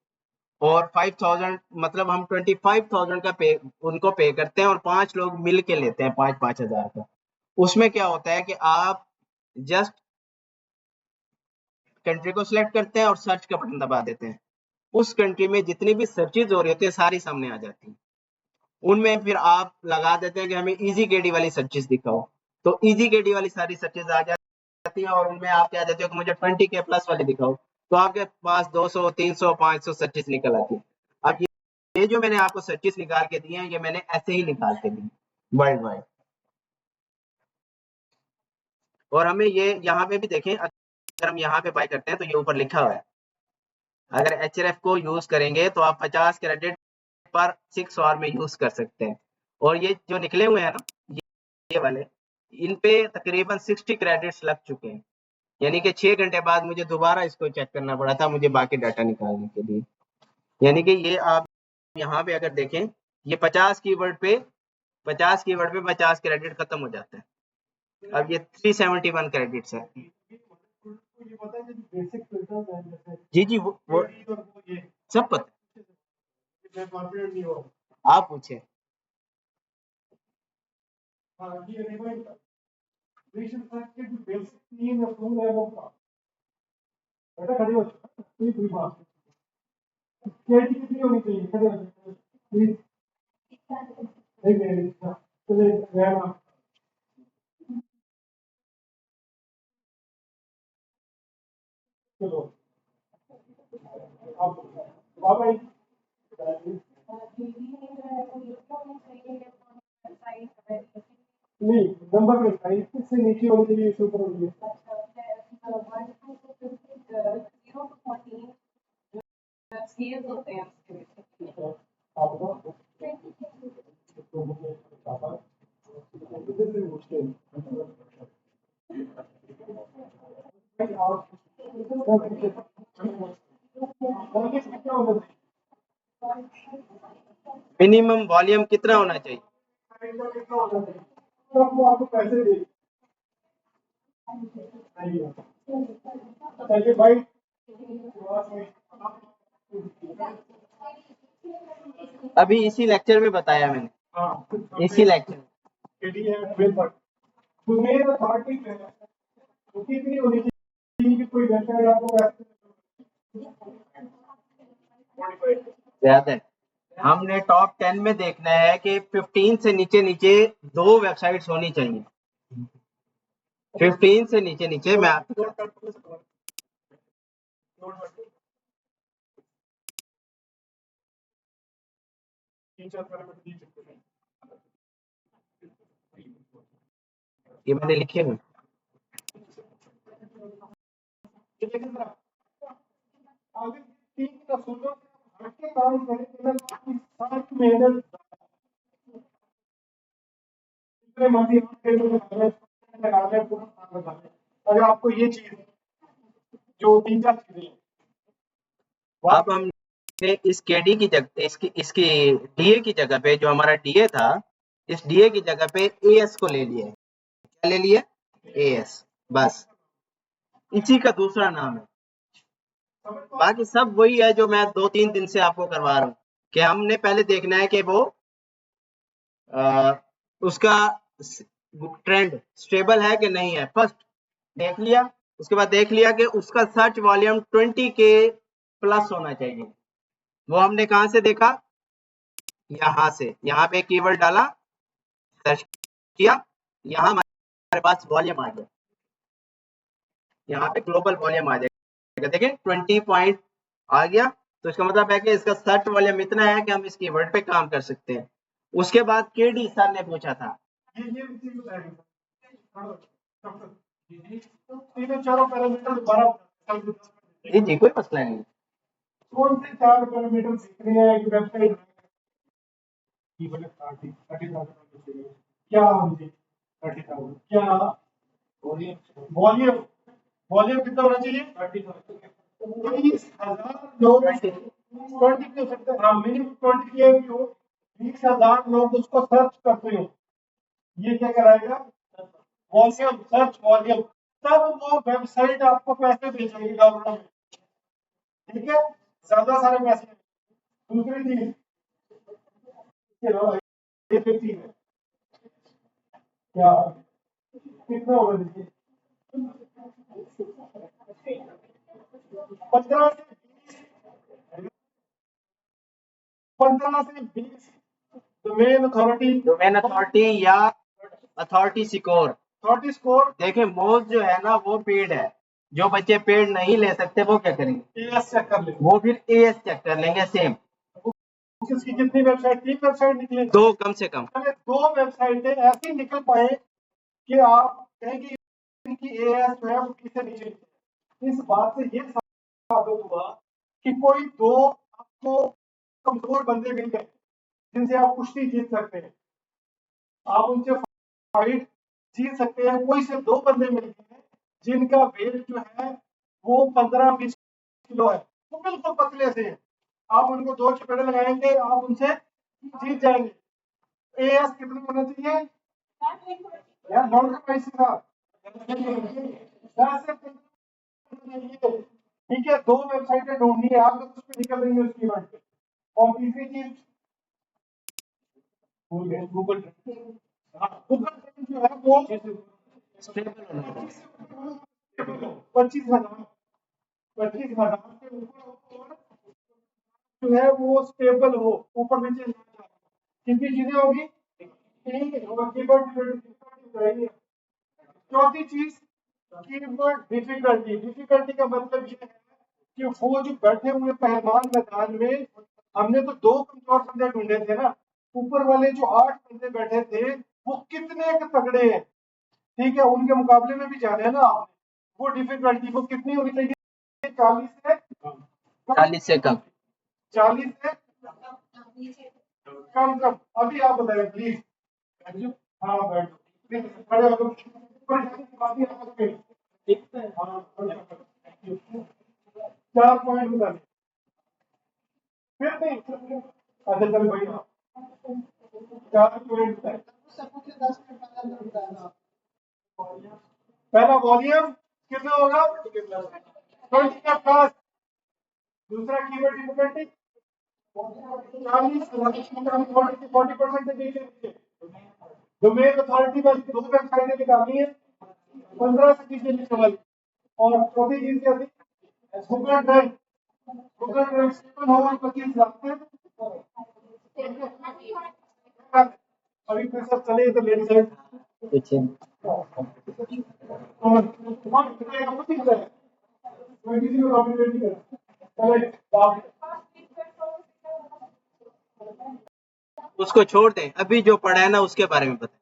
और 5000 मतलब हम 25,000 का पे उनको पे करते हैं और 5 लोग मिल के लेते हैं 5,000 का। उसमें क्या होता है कि आप जस्ट कंट्री को सिलेक्ट करते हैं और सर्च का बटन दबा देते हैं, उस कंट्री में जितनी भी सर्चेज हो रही होती है सारी सामने आ जाती हैं। उनमें फिर आप लगा देते हैं कि हमें इजी केडी वाली सर्चेज दिखाओ, तो इजी केडी वाली सारी सर्चेज आ जाती हैं और उनमें आप क्या देते हो कि मुझे 20 के प्लस वाली दिखाओ, तो आपके पास 200 300 500 सर्चेज निकल आती है। अब ये जो मैंने आपको सर्चेज निकाल के दिए हैं, ये मैंने ऐसे ही निकाल के दिए वर्ल्ड वाइड। और हमें ये यहाँ पे भी देखें, अगर हम यहाँ पे बाय करते हैं तो ये ऊपर लिखा हुआ है, अगर एचआरएफ को यूज करेंगे तो आप 50 क्रेडिट पर 6 आवर में यूज कर सकते हैं। और ये जो निकले हुए हैं ना, ये वाले, इन पे तकरीबन 60 क्रेडिट्स लग चुके हैं, यानी कि 6 घंटे बाद मुझे दोबारा इसको चेक करना पड़ा था मुझे बाकी डाटा निकालने के लिए। यानी कि ये आप यहाँ पे अगर देखें, ये 50 कीवर्ड पे 50 क्रेडिट खत्म हो जाता है। अब ये 371 क्रेडिट्स है। ये पता है कि बेसिक फिल्टर्स हैं जैसे जी जी, वो ये सब पता, मैं कॉन्फिडेंट नहीं हो आप पूछे। हाँ ये रिवाइज बेसिक के जो बेसिक तीन अप्रूव है वो का बेटा खड़ी हो पूरी बात क्रिएटिविटी कितनी होनी चाहिए खड़े हो प्लीज एक मिनट चले रहना चलो अब बाबा नहीं नंबर में साइज से नीचे होनी चाहिए इसके ऊपर होनी चाहिए आप बताओ मुश्किल मिनिमम वॉल्यूम कितना होना चाहिए? आपको पैसे दे भाई अभी इसी लेक्चर में बताया मैंने, हाँ इसी लेक्चर में। तुम्हें तो पार्टी है तो कितनी होनी चाहिए कि कोई वेबसाइट आपको याद है, हमने टॉप 10 में देखना है कि 15 से नीचे नीचे 2 वेबसाइट्स होनी चाहिए। 15 से नीचे नीचे मैं ये मैंने लिखे हुए। अगर 3 रसूलों से हट के काम करेंगे ना तो आपकी सारी मेहनत जितने मर्जी आप टेबल लगा लें पूरा काम लगा लें, अगर आपको ये चीज जो 3-4 चीजें हैं अब हमने इस केडी की जगह इसकी डीए की जगह पे जो हमारा डीए था, इस डीए की जगह पे एएस को ले लिया है। क्या ले लिया? एएस। बस इसी का दूसरा नाम है। बाकी सब वही है जो मैं 2-3 दिन से आपको करवा रहा हूँ कि हमने पहले देखना है कि वो उसका ट्रेंड स्टेबल है कि नहीं है। फर्स्ट देख लिया, उसके बाद देख लिया कि उसका सर्च वॉल्यूम 20 के प्लस होना चाहिए। वो हमने कहां से देखा? यहां से। यहाँ पे कीवर्ड डाला, सर्च किया, यहाँ हमारे पास वॉल्यूम आ गया, यहाँ पे ग्लोबल वॉल्यूम आ जाएगा। देखिए 20 पॉइंट आ गया, तो इसका मतलब है कि इसका सर्च वॉल्यूम इतना है कि हम इस कीवर्ड पे काम कर सकते हैं। उसके बाद केडी सर ने पूछा था, ये चीज बताएंगे तीनों चारों पैरामीटर दोबारा जी कोई मसला नहीं। कौन से 4 पैरामीटर सीखने हैं एक वेबसाइट क्या मुझे 30,000 क्या वॉल्यूम वॉल्यूम कितना होना चाहिए 30,000 लोग 20 हो सकते हैं, हाँ मिनिमम 20 के क्यों 20,000 लोग उसको सर्च करते हो, ये क्या कराएगा वॉल्यूम सर्च वॉल्यूम, तब वो वेबसाइट आपको पैसे भेजेगी डॉलर में, ठीक है ज्यादा सारे पैसे। दूसरी चीज क्या कितना होगा देखिए 15 से 20 डोमेन अथॉरिटी या अथॉरिटी स्कोर देखिए मोस्ट जो है ना वो पेड है। जो बच्चे पेड नहीं ले सकते वो क्या करेंगे? एएस चेक कर ले, वो फिर एएस चेक कर लेंगे। सेम उसकी कितनी वेबसाइट 3 वेबसाइट निकले 2 कम से कम। 2 वेबसाइटें ऐसी निकल पाए कि आप कहें कि इनकी एएस जो है वो किससे नीचे, इस बात से ये साबित हुआ कि कोई 2 आपको कमजोर बंदे मिल गए जिनसे आप कुश्ती जीत सकते हैं, आप उनसे फाइट जीत सकते हैं। कोई से 2 बंदे मिल गए जिनका वेट जो है वो 15-20 किलो है, वो बिल्कुल पतले से हैं, आप उनको 2 चपेड़े लगाएंगे आप उनसे जीत जाएंगे। एएस कितने होना चाहिए यार नॉन पैसे का 10 से 15, ठीक है 2 वेबसाइटें ढूंढनी है आप उस पर निकल रही है उसकी बात। और तीसरी चीज गूगल गूगल जो है वो 25,000 के ऊपर जो है वो स्टेबल हो, ऊपर नीचे ना जाए, कितनी चीजें होगी चौथी चीज कीवर्ड डिफिकल्टी का मतलब ये है कि वो जो बैठे हुए पहलवान मैदान में हमने तो 2 कमजोर बंदे ढूंढे थे ना, ऊपर वाले जो 8 बंदे बैठे थे वो कितने तगड़े हैं, ठीक है उनके मुकाबले में भी जाना है ना आपने, वो डिफिकल्टी वो कितनी होनी चाहिए 40 से कम 40 से कम कम। अभी आप बताएं प्लीज। हाँ बैठो प्लीज खड़े हो चार पॉइंट बताने फिर नहीं अच्छा चल भाई 4 पॉइंट बताए। पहला वॉल्यूम कितना होगा 20 का प्लस, दूसरा कीवर्ड डिफिकल्टी 40% डोमेन अथॉरिटी बस 2 वेबसाइटें निकालनी है 15 से नीचे लिखने वाली, और चौथी चीज क्या थी गूगल ड्राइव स्टेबल होगा 25 लाख से। अभी फिर सब चले तो लेडी साइड पीछे उसको छोड़ दें, अभी जो पढ़ा है ना उसके बारे में बताएं।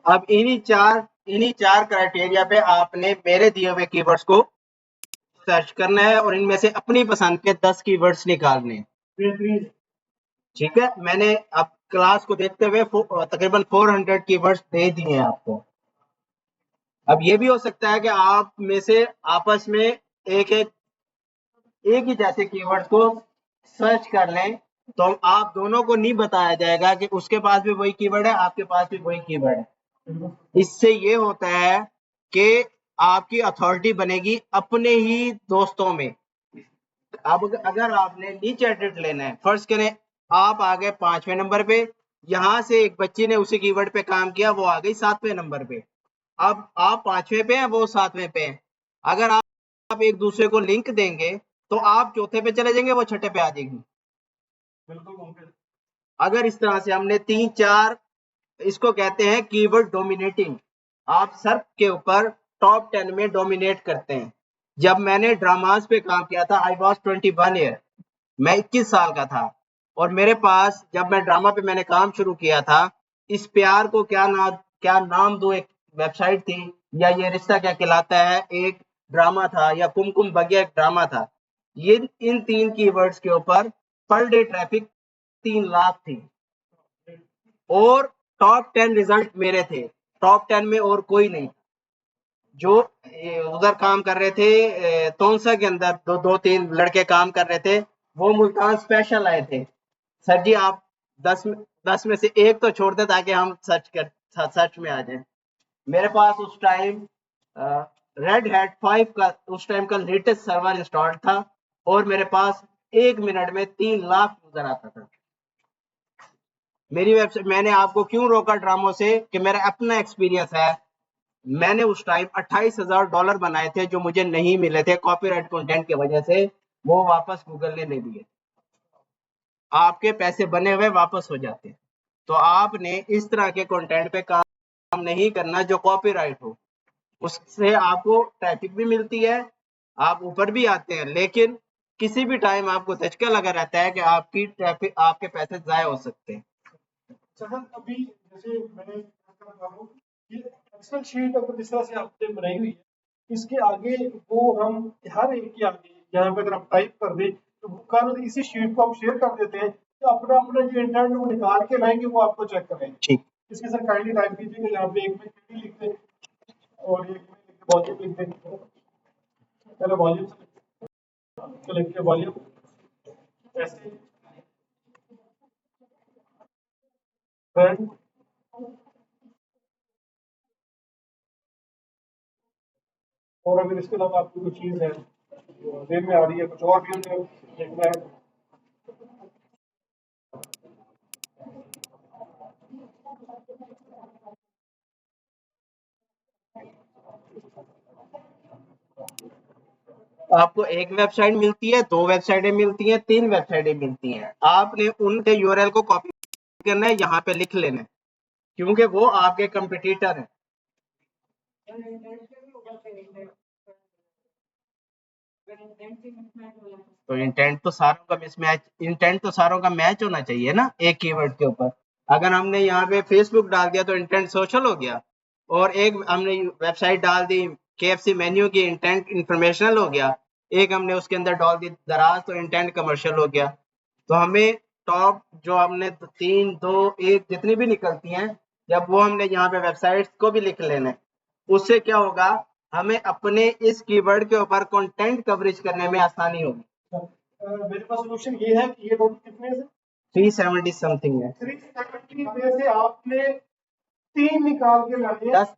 अब इन्हीं चार क्राइटेरिया पे आपने मेरे दिए हुए कीवर्ड्स को सर्च करना है और इनमें से अपनी पसंद के 10 कीवर्ड्स निकालने हैं। ठीक है, मैंने अब क्लास को देखते हुए तकरीबन 400 कीवर्ड्स दे दिए हैं आपको। अब ये भी हो सकता है कि आप में से आपस में एक ही जैसे कीवर्ड्स को सर्च कर लें, तो आप दोनों को नहीं बताया जाएगा कि उसके पास भी वही कीवर्ड है, आपके पास भी वही कीवर्ड है। इससे ये होता है कि आपकी अथॉरिटी बनेगी अपने ही दोस्तों में। अब अगर आपने नीचे एडिट लेना है, फर्स्ट करें आप आ गए 5वें नंबर पे, यहां से एक बच्ची ने उसी कीवर्ड पे काम किया, वो आ गई 7वें नंबर पे। अब आप 5वें पे हैं, वो 7वें पे हैं। अगर आप एक दूसरे को लिंक देंगे तो आप चौथे पे चले जाएंगे, वो छठे पे आ जाएगी। अगर इस तरह से हमने 3-4, इसको कहते हैं कीवर्ड डोमिनेटिंग। आप सर्च के ऊपर टॉप 10 में डोमिनेट करते हैं। जब मैंने ड्रामास पे काम किया था, आई वॉज 21 ईयर, मैं 21 साल का था और मेरे पास जब मैं ड्रामा पे मैंने काम शुरू किया था, इस प्यार को क्या नाम दो, एक वेबसाइट थी, या ये रिश्ता क्या कहलाता है एक ड्रामा था, या कुमकुम भाग्य एक ड्रामा था। ये इन 3 कीवर्ड्स के ऊपर पर डे ट्रैफिक 3 लाख थी और टॉप 10 रिजल्ट मेरे थे। टॉप 10 में और कोई नहीं। जो उधर काम कर रहे थे तोनसा के अंदर, दो तीन लड़के काम कर रहे थे, वो मुल्तान स्पेशल आए थे। सर जी आप 10 में से एक तो छोड़ दे ताकि हम सर्च में आ जाए। मेरे पास उस टाइम रेड हैट 5 का उस टाइम का लेटेस्ट सर्वर इंस्टॉल्ड था और मेरे पास 1 मिनट में 3 लाख यूजर आता था। मेरी वेबसाइट, मैंने आपको क्यों रोका ड्रामों से कि मेरा अपना एक्सपीरियंस है। मैंने उस टाइम $28,000 बनाए थे जो मुझे नहीं मिले थे कॉपीराइट कंटेंट की वजह से, वो वापस गूगल ने ले लिए। आपके पैसे बने हुए वापस हो जाते हैं। तो आपने इस तरह के कंटेंट पे काम नहीं करना जो कॉपीराइट हो। उससे आपको ट्रैफिक भी मिलती है, आप ऊपर भी आते हैं, लेकिन किसी भी टाइम आपको धचका लगा रहता है कि आपकी ट्रैफिक, आपके पैसे ज़ाया हो सकते हैं। सर अभी जैसे मैंने ये एक्सेल शीट अगर जिस तरह से आपने बनाई हुई है, इसके आगे वो हम हर एक के आगे यहाँ पे अगर आप टाइप कर दें तो कल इसी शीट को हम शेयर कर देते हैं, तो अपना अपना जो इंटरनेट वो निकाल के लाएंगे, वो आपको चेक करेंगे। ठीक, इसके सर काइंडली टाइप कीजिएगा, यहाँ पे एक में KD लिख दें और एक में वॉल्यूम लिख दें। पहले वॉल्यूम से लिख के वॉल्यूम ऐसे फ्रेंड, और अगर इसके अलावा आपकी कोई चीज़ है जेब में आ रही है, कुछ और भी हमें देखना है, आपको एक वेबसाइट मिलती है, 2 वेबसाइटें मिलती हैं, 3 वेबसाइटें मिलती हैं। आपने उनके यूआरएल को कॉपी करना है, यहाँ पे लिख लेना है, क्योंकि वो आपके कंपटीटर हैं। तो इंटेंट तो सारों का मैच होना चाहिए ना एक कीवर्ड के ऊपर। अगर हमने यहाँ पे फेसबुक डाल दिया तो इंटेंट सोशल हो गया, और एक हमने वेबसाइट डाल दी KFC मेन्यू की, इंटेंट इंफॉर्मेशनल हो गया। एक हमने उसके अंदर डाल दी दराज, तो इंटेंट कमर्शियल हो गया। तो हमें टॉप जो हमने 3, 2, 1 जितनी भी निकलती हैं, जब वो हमने यहाँ पे वेबसाइट्स को भी लिख लेना है, उससे क्या होगा, हमें अपने इस कीवर्ड के ऊपर कंटेंट कवरेज करने में आसानी होगी। मेरे पास सोल्यूशन ये है कि ये टोटल कितने से 370 समथिंग है। 370 में से आपने 3 निकाल के लाने हैं, 10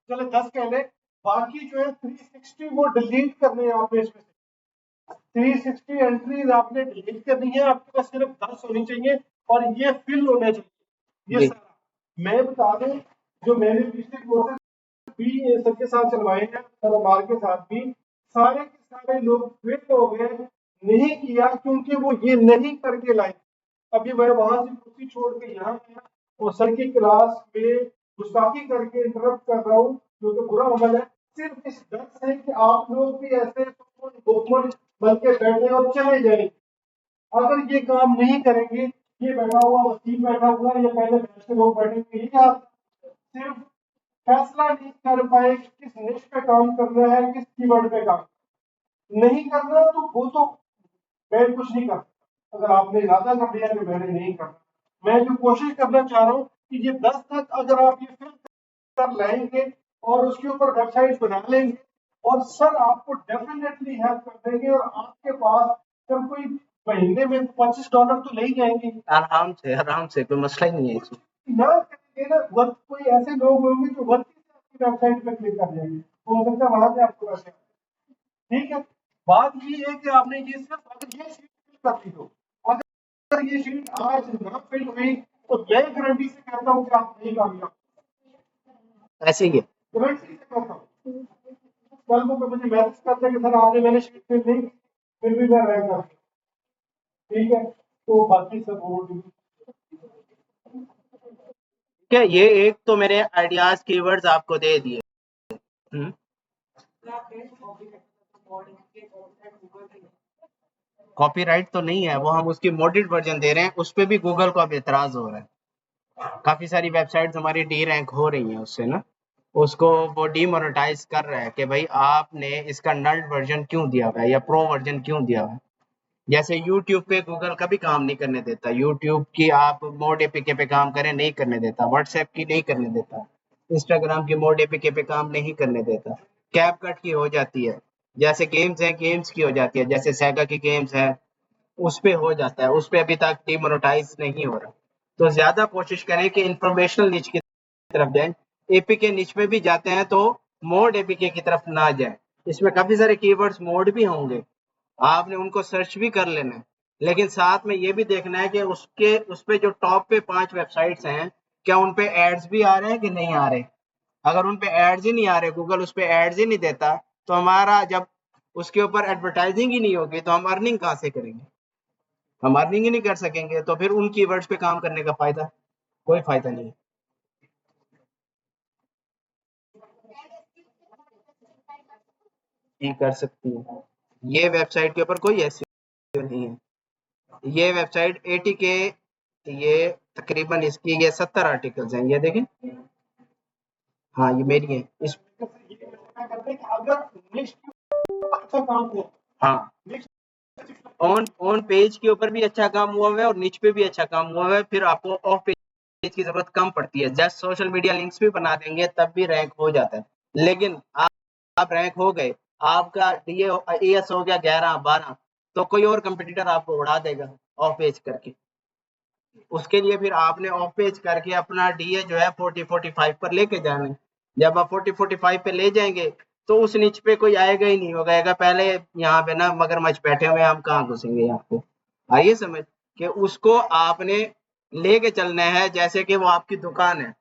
चलो 10 कह लें, बाकी जो है 360 वो डिलीट करने हैं आपने। इसमें से 360 एंट्रीज आपने डिलीट करनी है, आपके पास सिर्फ 10 होनी चाहिए और ये फिल होने चाहिए। ये सारा मैं बता दूं, जो मैंने पिछले कोर्सेज भी सबके साथ चलवाए हैं, सरमार के साथ भी, सारे के सारे लोग फिट हो गए। नहीं किया क्योंकि वो ये नहीं करके लाए। अभी मैं वहां से कुर्सी छोड़ के यहाँ आया और सर की क्लास में गुस्ताखी करके इंटरप्ट कर रहा हूँ, जो कि बुरा अमल है। सिर्फ इस डर से कि आप लोग भी ऐसे हुक्मन बन के बैठे और चले जाएंगे। अगर ये काम नहीं करेंगे, ये बैठा हुआ वकील बैठा हुआ है, ये पहले बैठ के लोग बैठेंगे, ये आप सिर्फ फैसला नहीं कर पाए कि किस निश पे काम करना है, किस कीवर्ड पे काम नहीं करना, तो वो तो मैं कुछ नहीं कर सकता। अगर आपने इरादा कर दिया कि मैंने नहीं करना, मैं जो कोशिश करना चाह रहा हूँ कि ये 10 तक अगर आप ये फिल कर लाएंगे और उसके ऊपर वेबसाइट बना लेंगे, और सर आपको डेफिनेटली हेल्प कर देंगे, और आपके पास सर कोई महीने में $25 तो ले ही जाएंगे। आराम से कोई मसला ही नहीं है इसमें। ना करेंगे ना, वर्क कोई ऐसे लोग होंगे जो वर्क से आपकी वेबसाइट पर क्लिक कर जाएंगे, तो हो सकता है वहां से आपको पैसे आए। ठीक है, बात ये है कि आपने ये सिर्फ अगर ये शीट फिल कर दी हो, अगर ये शीट आज ना फिल हुई तो मैं गारंटी से कहता हूँ कि आप नहीं कामयाब। ऐसे ही है। गारंटी से कहता हूँ, कल को मुझे मैसेज करते कि सर आपने मैंने शीट फिल नहीं, फिर भी मैं रैंक कर। ठीक है, तो बाकी सब और क्या ये एक तो मेरे आइडियाज कीवर्ड्स आपको दे दिए। कॉपीराइट तो नहीं है, वो हम उसकी मोडेड वर्जन दे रहे हैं, उस पे भी गूगल को अब एतराज हो रहा है। काफी सारी वेबसाइट्स हमारी डी रैंक हो रही हैं उससे ना, उसको वो डीमोनेटाइज कर रहा है कि भाई आपने इसका नल्ड वर्जन क्यों दिया हुआ है या प्रो वर्जन क्यों दिया हुआ है। जैसे यूट्यूब पे गूगल कभी काम नहीं करने देता, यूट्यूब की आप मोड एपीके पे काम करें नहीं करने देता, व्हाट्सएप की नहीं करने देता, इंस्टाग्राम की मोड एपीके पे काम नहीं करने देता, कैप कट की हो जाती है। जैसे गेम्स हैं, गेम्स की हो जाती है, जैसे सेगा की गेम्स है उस पे हो जाता है, उस पे अभी तक डिमोनेटाइज नहीं हो रहा। तो ज्यादा कोशिश करें कि इंफॉर्मेशनल निच की तरफ जाएं। एपीके निच में भी जाते हैं तो मोड एपीके की तरफ ना जाए। इसमें काफी सारे कीवर्ड्स मोड भी होंगे, आपने उनको सर्च भी कर लेना है, लेकिन साथ में ये भी देखना है कि उसके उस पे जो टॉप पे 5 वेबसाइट्स हैं, क्या उन पे एड्स भी आ रहे हैं कि नहीं आ रहे। अगर उन पे एड्स ही नहीं आ रहे, गूगल उस पे एड्स ही नहीं देता, तो हमारा जब उसके ऊपर एडवर्टाइजिंग ही नहीं होगी तो हम अर्निंग कहाँ से करेंगे। हम अर्निंग ही नहीं कर सकेंगे तो फिर उन कीवर्ड्स पे काम करने का फायदा, कोई फायदा नहीं है। ये कर सकती है, ये वेबसाइट के ऊपर कोई ऐसी नहीं है। ये वेबसाइट 80 के, ये तकरीबन इसकी ये 70 आर्टिकल्स हैं, ये देखें। हाँ ये मेरी है इस। अगर अच्छा काम हुआ, हाँ, ऑन ऑन पेज के ऊपर भी अच्छा काम हुआ है और नीच पे भी अच्छा काम हुआ है, फिर आपको ऑफ पेज की जरूरत कम पड़ती है। जस्ट सोशल मीडिया लिंक्स भी बना देंगे तब भी रैंक हो जाता है। लेकिन आप रैंक हो गए, आपका एएस हो गया 11-12, तो कोई और कंपटीटर आपको उड़ा देगा ऑफ पेज करके। उसके लिए फिर आपने ऑफ पेज करके अपना डीए जो है 40-45 पर लेके जाना है। जब आप 40-45 पे ले जाएंगे तो उस नीच पे कोई आएगा ही नहीं, हो गएगा पहले यहाँ पे ना मगरमच्छ बैठे हुए, हम कहाँ घुसेंगे यहाँ पे। आइए समझ कि उसको आपने लेके चलना है जैसे कि वो आपकी दुकान है।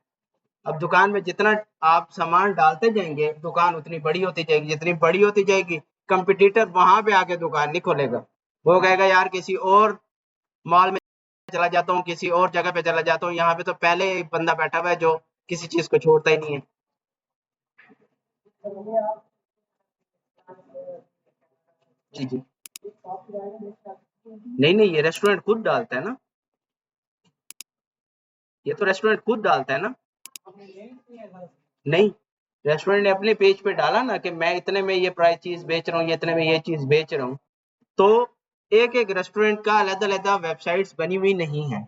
अब दुकान में जितना आप सामान डालते जाएंगे दुकान उतनी बड़ी होती जाएगी, जितनी बड़ी होती जाएगी कंपटीटर वहां पे आके दुकान नहीं खोलेगा, वो कहेगा यार किसी और मॉल में चला जाता हूँ, किसी और जगह पे चला जाता हूँ, यहाँ पे तो पहले एक बंदा बैठा हुआ है जो किसी चीज को छोड़ता ही नहीं है। जी जी, नहीं नहीं, ये रेस्टोरेंट खुद डालता है ना, ये तो रेस्टोरेंट खुद डालता है ना। नहीं, रेस्टोरेंट ने अपने पेज पे डाला ना कि मैं इतने में ये प्राइस चीज बेच रहा हूँ, ये इतने में ये चीज बेच रहा हूँ। तो एक एक रेस्टोरेंट का अलग-अलग वेबसाइट्स बनी हुई नहीं है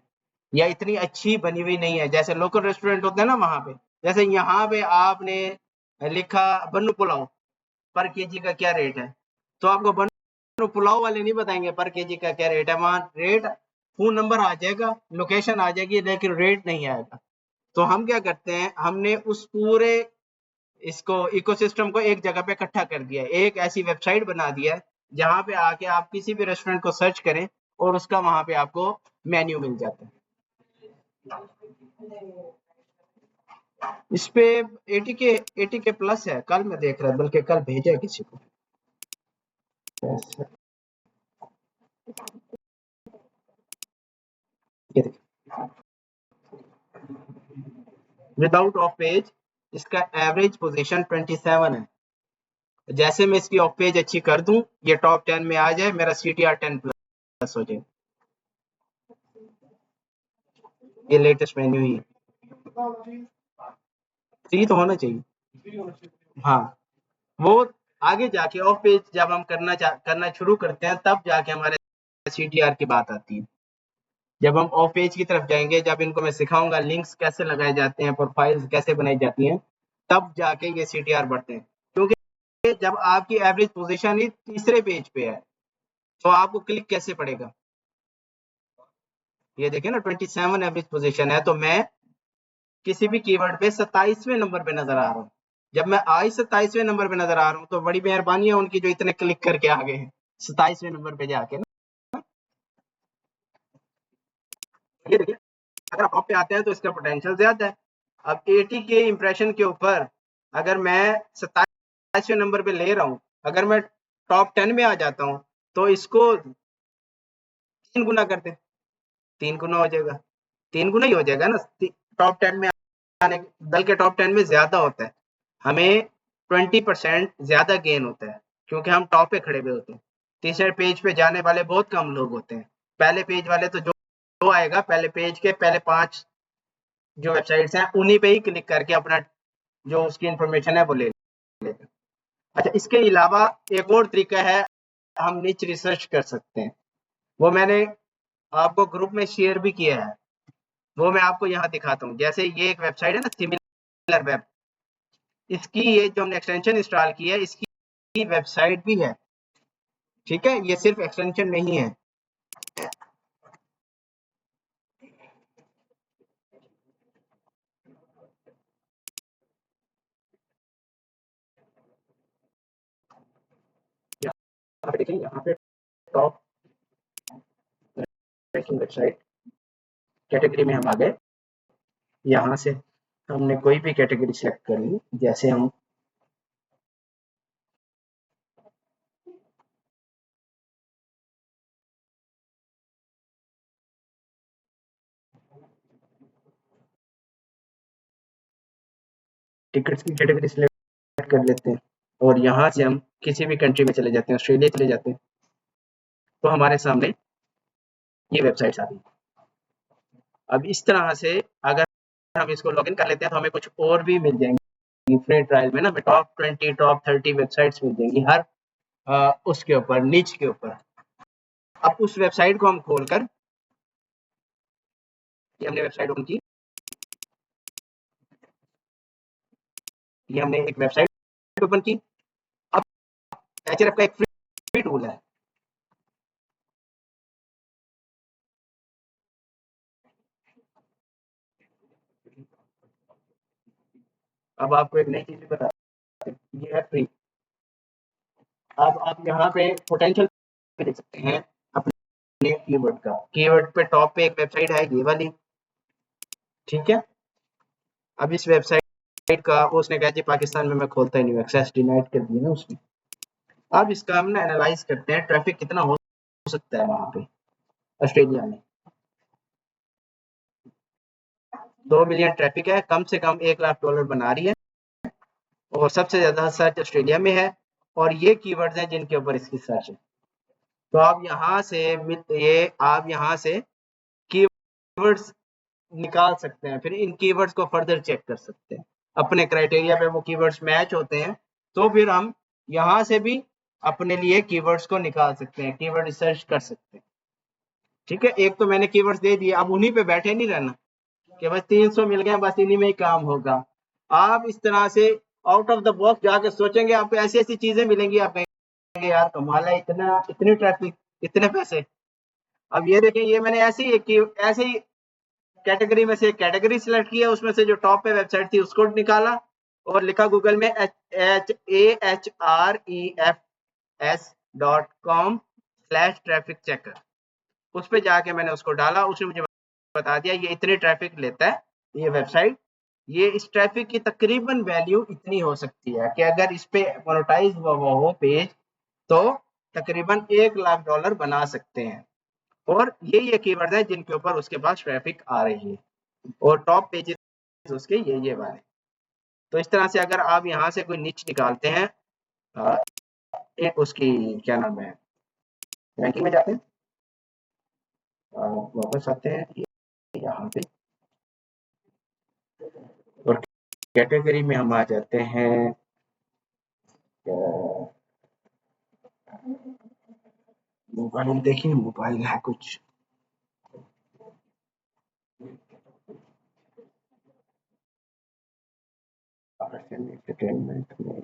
या इतनी अच्छी बनी हुई नहीं है, जैसे लोकल रेस्टोरेंट होते हैं ना वहां पे। जैसे यहाँ पे आपने लिखा बन्नू पुलाव, पर केजी का क्या रेट है, तो आपको बन्नू पुलाव वाले नहीं बताएंगे पर केजी का क्या रेट है। वहाँ रेट फोन नंबर आ जाएगा, लोकेशन आ जाएगी, लेकिन रेट नहीं आएगा। तो हम क्या करते हैं, हमने उस पूरे इसको इकोसिस्टम को एक जगह पे इकट्ठा कर दिया है, एक ऐसी वेबसाइट बना दिया है जहाँ पे आके आप किसी भी रेस्टोरेंट को सर्च करें और उसका वहां पे आपको मेन्यू मिल जाता है। इस पे 80 के प्लस है, कल मैं देख रहा था, बल्कि कल भेजा है किसी को। ये देखिए विदाउट ऑफ पेज इसका एवरेज पोजीशन 27 है। जैसे मैं इसकी ऑफ पेज अच्छी कर दूं, ये टॉप 10 में आ जाए, मेरा CTR 10 प्लस हो जाए। ये लेटेस्ट मेन्यू ही है, 3 तो होना चाहिए। हाँ, वो आगे जाके ऑफ पेज जब हम करना शुरू करते हैं, तब जाके हमारे CTR की बात आती है। जब हम ऑफ पेज की तरफ जाएंगे, जब इनको मैं सिखाऊंगा लिंक्स कैसे लगाए जाते हैं, प्रोफाइल्स कैसे बनाई जाती हैं, तब जाके ये CTR बढ़ते हैं। क्योंकि जब आपकी एवरेज पोजीशन ही तीसरे पेज पे है, तो आपको क्लिक कैसे पड़ेगा? ये देखिए ना 27 एवरेज पोजीशन है, तो मैं किसी भी कीवर्ड पे 27वें नंबर पे नजर आ रहा हूँ। जब मैं आज 27वें नंबर पे नजर आ रहा हूँ, तो बड़ी मेहरबानी है उनकी जो इतने क्लिक करके आ गए हैं 27वें नंबर पे जाके ना। ये देखिए अगर आप टॉप पे आते हैं तो इसका पोटेंशियल ज्यादा है। अब 80 के इंप्रेशन के ऊपर अगर मैं 27वें नंबर पे ले रहा हूँ, अगर मैं टॉप 10 में आ जाता हूँ, तो इसको 3 गुना कर दें, 3 गुना हो जाएगा, 3 गुना ही हो जाएगा ना टॉप 10 में आने, बल्कि टॉप 10 में ज्यादा होता है। हमें 20% ज्यादा गेन होता है, क्योंकि हम टॉप पे खड़े हुए होते हैं। तीसरे पेज पे जाने वाले बहुत कम लोग होते हैं। पहले पेज वाले तो जो आएगा, पहले पेज के पहले 5 जो वेबसाइट्स हैं, उन्हीं पे ही क्लिक करके अपना जो उसकी इंफॉर्मेशन है वो ले लेते हैं। अच्छा, इसके अलावा एक और तरीका है, हम निच रिसर्च कर सकते हैं। वो मैंने आपको ग्रुप में शेयर भी किया है, वो मैं आपको यहाँ दिखाता हूँ। जैसे ये एक वेबसाइट है ना, सिमिलर वेब, इसकी ये जो हमने एक्सटेंशन इंस्टॉल की है, इसकी वेबसाइट भी है। ठीक है, ये सिर्फ एक्सटेंशन नहीं है। देखिए यहाँ पे टॉप वेबसाइट कैटेगरी में हम आ गए। यहाँ से हमने कोई भी कैटेगरी सेलेक्ट कर ली, जैसे हम टिकट्स की कैटेगरी सिलेक्ट कर लेते हैं, और यहाँ से हम किसी भी कंट्री में चले जाते हैं, ऑस्ट्रेलिया चले जाते हैं, तो हमारे सामने ये वेबसाइट्स आ रही है। अब इस तरह से अगर हम इसको लॉगिन कर लेते हैं, तो हमें कुछ और भी मिल जाएंगी फ्री ट्रायल में ना, टॉप 20 टॉप 30 वेबसाइट्स मिल जाएंगी हर उसके ऊपर, नीच के ऊपर। अब उस वेबसाइट को हम खोलकर, ये हमने वेबसाइट ओपन की, ये हमने एक वेबसाइट ओपन की। अब एचआरएफ का एक फ्री टूल है, अब आपको एक नई चीज बता, ये है फ्री। अब आप यहाँ पे पोटेंशियल देख सकते हैं अपने कीवर्ड का। कीवर्ड पे टॉप पे एक वेबसाइट है, ये वाली, ठीक है। अब इस वेबसाइट का उसने कहा जी पाकिस्तान में मैं खोलता ही नहीं, एक्सेस डिनाइड कर दिया ना उसने। अब इसका हम ना एनालाइज करते हैं, ट्रैफिक कितना हो सकता है वहां पे ऑस्ट्रेलिया में। 2 मिलियन ट्रैफिक है, कम से कम $1 लाख बना रही है, और सबसे ज्यादा सर्च ऑस्ट्रेलिया में है, और ये कीवर्ड्स हैं जिनके ऊपर इसकी सर्च है। तो आप यहाँ से आप यहाँ से कीवर्ड्स निकाल सकते हैं, फिर इन कीवर्ड्स को फर्दर चेक कर सकते हैं। अपने क्राइटेरिया पे वो कीवर्ड्स मैच होते हैं, तो फिर हम यहाँ से भी अपने लिए कीवर्ड्स को निकाल सकते हैं, कीवर्ड रिसर्च कर सकते हैं। ठीक है, एक तो मैंने कीवर्ड्स दे दिए, अब उन्हीं पे बैठे नहीं रहना कि बस 300 मिल गए, बस इन्हीं में ही काम होगा। आप इस तरह से आउट ऑफ द बॉक्स जाके सोचेंगे, आपको ऐसी ऐसी चीजें मिलेंगी, आप कहेंगे यार कमाल है, इतनी ट्रैफिक, इतने पैसे। अब ये देखें, ये मैंने ऐसे ही कैटेगरी में से कैटेगरी सिलेक्ट किया, उसमें से जो टॉप पे वेबसाइट थी उसको निकाला, और लिखा गूगल में ahrefs.com/ट्रैफिक चेकर। उस पे जाके मैंने उसको डाला, उसने मुझे बता दिया ये इतने ट्रैफिक लेता है ये वेबसाइट। ये इस ट्रैफिक की तकरीबन वैल्यू इतनी हो सकती है कि अगर इस पे मोनेटाइज हुआ हो पेज, तो तकरीबन $1 लाख बना सकते हैं। और ये कीवर्ड है जिनके ऊपर उसके पास ट्रैफिक आ रही है, और टॉप पेजेस उसके ये वाले। तो इस तरह से अगर आप यहाँ से कोई निच निकालते हैं, उसकी क्या नाम है, रैंकिंग में जाते हैं, वापस आते हैं यहाँ पे, और कैटेगरी में हम आ जाते हैं, मोबाइल, देखिए मोबाइल है कुछ, एंटरटेनमेंट में,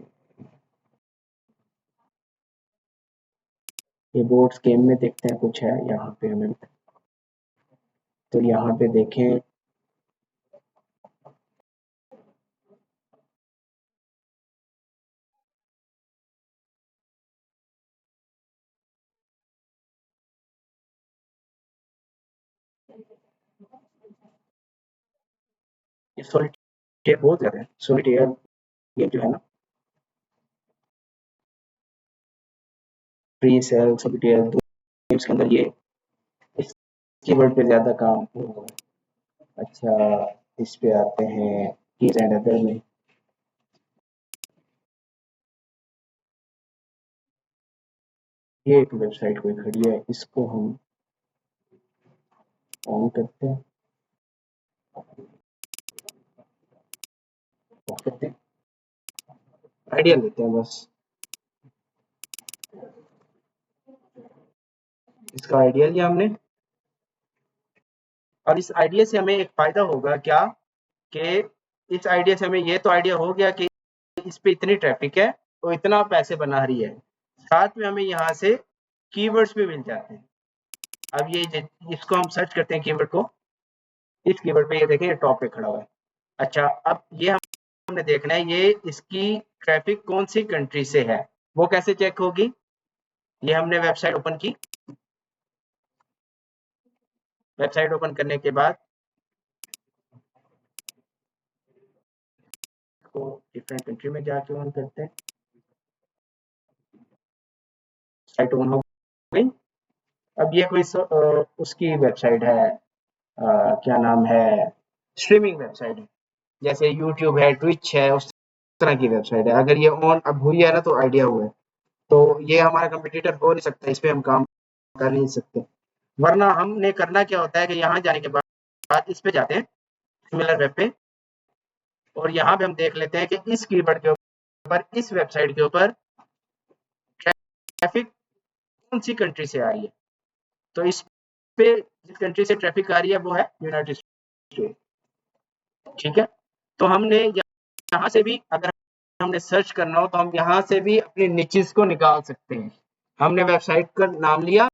ये बोर्ड्स गेम में देखते हैं कुछ है यहाँ पे हमें, तो यहाँ पे देखें, ये सॉलिटेयर बहुत ज़्यादा है, सॉलिटेयर ये जो है ना, फ्री सेल सॉलिटेयर गेम्स के अंदर ये इस कीवर्ड पे ज़्यादा काम होगा। अच्छा, इस पे आते हैं कीज एंड अदर में, ये एक वेबसाइट कोई खड़ी है, इसको हम ऑन करते हैं, ऑफ करते हैं, आइडिया लेते हैं बस, इसका आइडिया लिया हमने, और इस आइडिया से हमें एक फायदा होगा क्या, कि इस आइडिया से हमें ये तो आइडिया हो गया कि इस पे इतनी ट्रैफिक है तो इतना पैसे बना रही है, साथ में हमें यहाँ से कीवर्ड्स भी मिल जाते हैं। अब ये इसको हम सर्च करते हैं कीवर्ड को, इस कीवर्ड पे ये देखें ये टॉप पे खड़ा हुआ है। अच्छा, अब ये हमने देखना है ये इसकी ट्रैफिक कौन सी कंट्री से है, वो कैसे चेक होगी, ये हमने वेबसाइट ओपन की, वेबसाइट ओपन करने के बाद इसको डिफरेंट कंट्री में जाके ऑन करते हैं, साइट ऑन हो गई। अब ये कोई उसकी वेबसाइट है, क्या नाम है, स्ट्रीमिंग वेबसाइट है, जैसे यूट्यूब है, ट्विच है, उस तरह की वेबसाइट है। अगर ये ऑन अब हुई है ना तो आइडिया हुआ है, तो ये हमारा कंपटीटर हो नहीं सकता, इस पे हम काम कर नहीं सकते। वरना हमने करना क्या होता है कि यहाँ जाने के बाद इस पे जाते हैं, सिमिलर वेब पे, और यहाँ पे हम देख लेते हैं कि इस कीवर्ड के ऊपर, इस वेबसाइट के ऊपर ट्रैफिक कौन सी कंट्री से आ रही है। तो इस पे जिस कंट्री से ट्रैफिक आ रही है वो है यूनाइटेड स्टेट, ठीक है। तो हमने यहाँ से भी अगर हमने सर्च करना हो तो हम यहाँ से भी अपने निचेस को निकाल सकते हैं। हमने वेबसाइट का नाम लिया,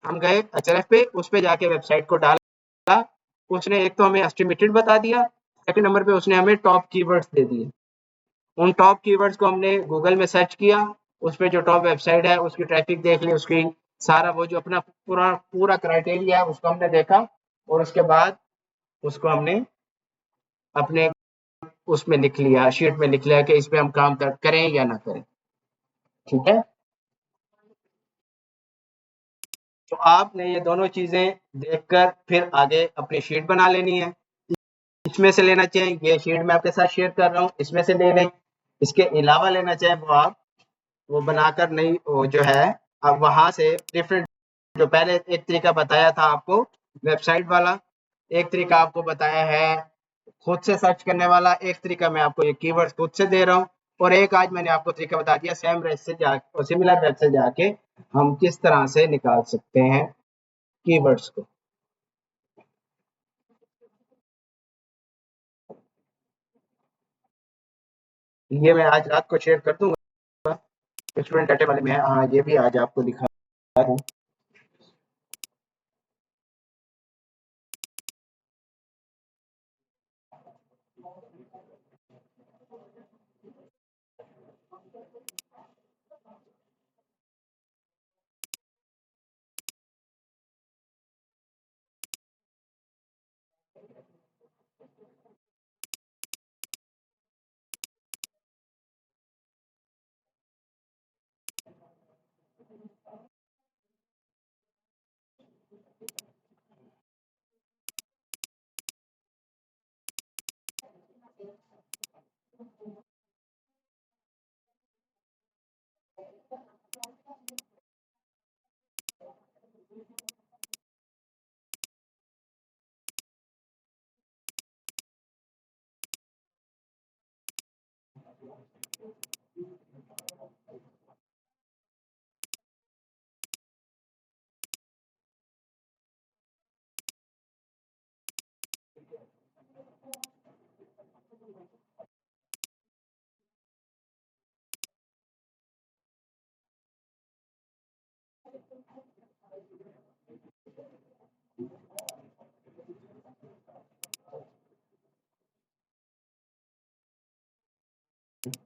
हम गए एचएरएफ पे, उस पे जाके वेबसाइट को डाला, उसने एक तो हमें एस्टिमेटेड बता दिया, सेकंड नंबर पे उसने हमें टॉप कीवर्ड्स दे दिए। उन टॉप कीवर्ड्स को हमने गूगल में सर्च किया, उस पे जो टॉप वेबसाइट है उसकी ट्रैफिक देख ली, उसकी सारा वो जो अपना पूरा पूरा क्राइटेरिया है उसको हमने देखा, और उसके बाद उसको हमने अपने उसमें लिख लिया, शीट में लिख लिया कि इस पे हम काम करें या ना करें, ठीक है। तो आपने ये दोनों चीजें देखकर फिर आगे अपनी शीट बना लेनी है, इसमें से लेना चाहें, ये शीट मैं आपके साथ शेयर कर रहा हूँ, इसमें से ले लें, इसके अलावा लेना चाहें वो आप वो बनाकर नहीं, वो जो है अब वहां से डिफरेंट, जो पहले एक तरीका बताया था आपको वेबसाइट वाला, एक तरीका आपको बताया है खुद से सर्च करने वाला, एक तरीका मैं आपको ये कीवर्ड्स खुद से दे रहा हूँ, और एक आज मैंने आपको तरीका बता दिया सेम वेब से जाके, सिमिलर वेब से जाके हम किस तरह से निकाल सकते हैं कीवर्ड्स को। ये मैं आज रात को शेयर कर दूंगा, स्टूडेंट डाटा वाले में है, हाँ ये भी आज आपको दिखा दूँ।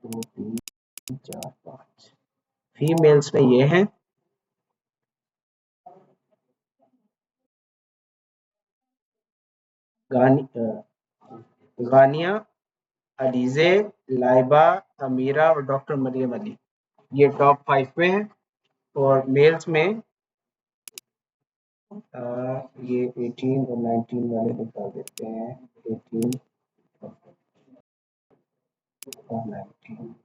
2 3 4 5 फीमेल्स में ये है गानिया, अलीजे, लाइबा, अमीरा और डॉक्टर मरियम अली, ये टॉप 5 में है। और मेल्स में ये 18 और 19 वाले निकाल देते हैं। 18 और 19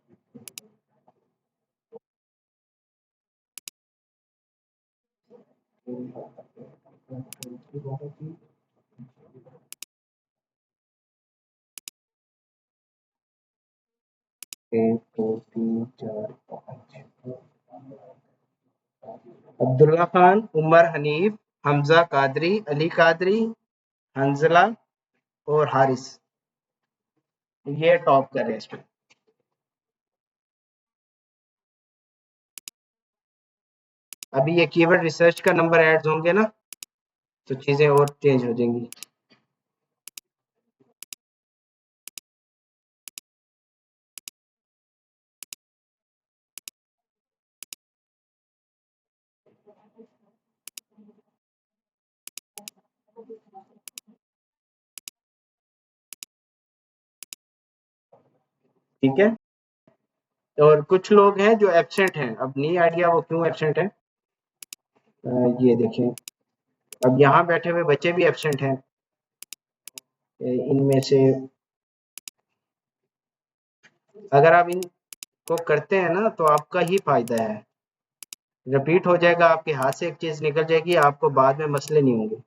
1 2 3 4 5 अब्दुल्ला खान, उमर हनीफ, हमजा कादरी, अली कादरी, हंजला और हारिस, ये टॉप कर रहे हैं इसमें। अभी ये कीवर्ड रिसर्च का नंबर ऐड होंगे ना तो चीजें और चेंज हो जाएंगी। ठीक है, और कुछ लोग हैं जो एब्सेंट हैं, अब नहीं आइडिया वो क्यों एब्सेंट है। ये देखें, अब यहाँ बैठे हुए बच्चे भी एब्सेंट हैं। इनमें से अगर आप इनको करते हैं ना तो आपका ही फायदा है, रिपीट हो जाएगा, आपके हाथ से एक चीज निकल जाएगी, आपको बाद में मसले नहीं होंगे।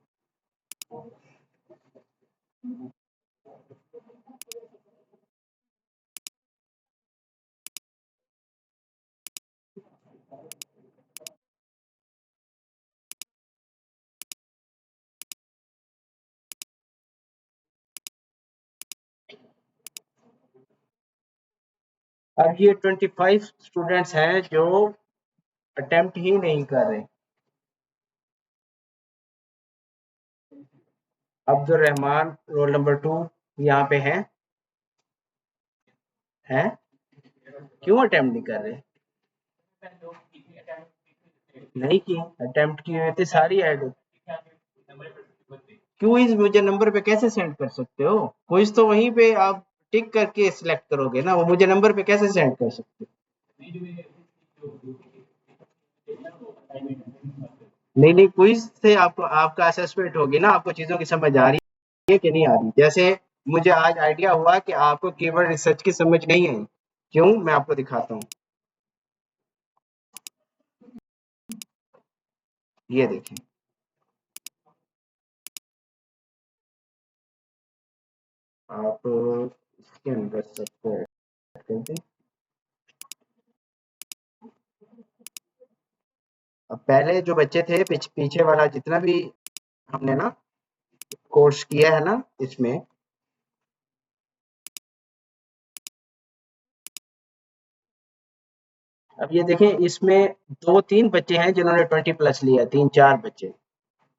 अब ये 25 स्टूडेंट्स हैं जो अटेम्प्ट ही नहीं कर रहे। अब्दुल रहमान रोल नंबर 2 यहाँ पे हैं क्यों अटेम्प्ट नहीं कर रहे। नहीं की, अटेम्प्ट की हुई थी सारी ऐड। क्विज मुझे नंबर पे कैसे सेंड कर सकते हो, क्विज तो वहीं पे आप टिक करके सिलेक्ट करोगे ना, वो मुझे नंबर पे कैसे सेंड कर सकते हो। नहीं नहीं, क्विज से आपको आपका असेसमेंट होगी ना, आपको चीजों की समझ आ रही है कि नहीं आ रही। जैसे मुझे आज आइडिया हुआ कि आपको कीवर्ड रिसर्च की समझ नहीं आई, क्यों, मैं आपको दिखाता हूँ। ये देखें, आप इसके अंदर सबको ऐड कर दें। अब पहले जो बच्चे थे पीछे वाला जितना भी हमने ना कोर्स किया है ना, इसमें अब ये देखें, इसमें 2-3 बच्चे हैं जिन्होंने 20 प्लस लिया, 3-4 बच्चे,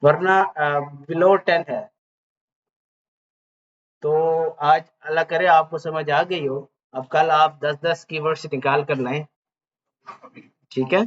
वरना बिलो 10 है। तो आज अल्लाह करे आपको समझ आ गई हो, अब कल आप 10-10 कीवर्ड्स निकाल कर लाएं, ठीक है।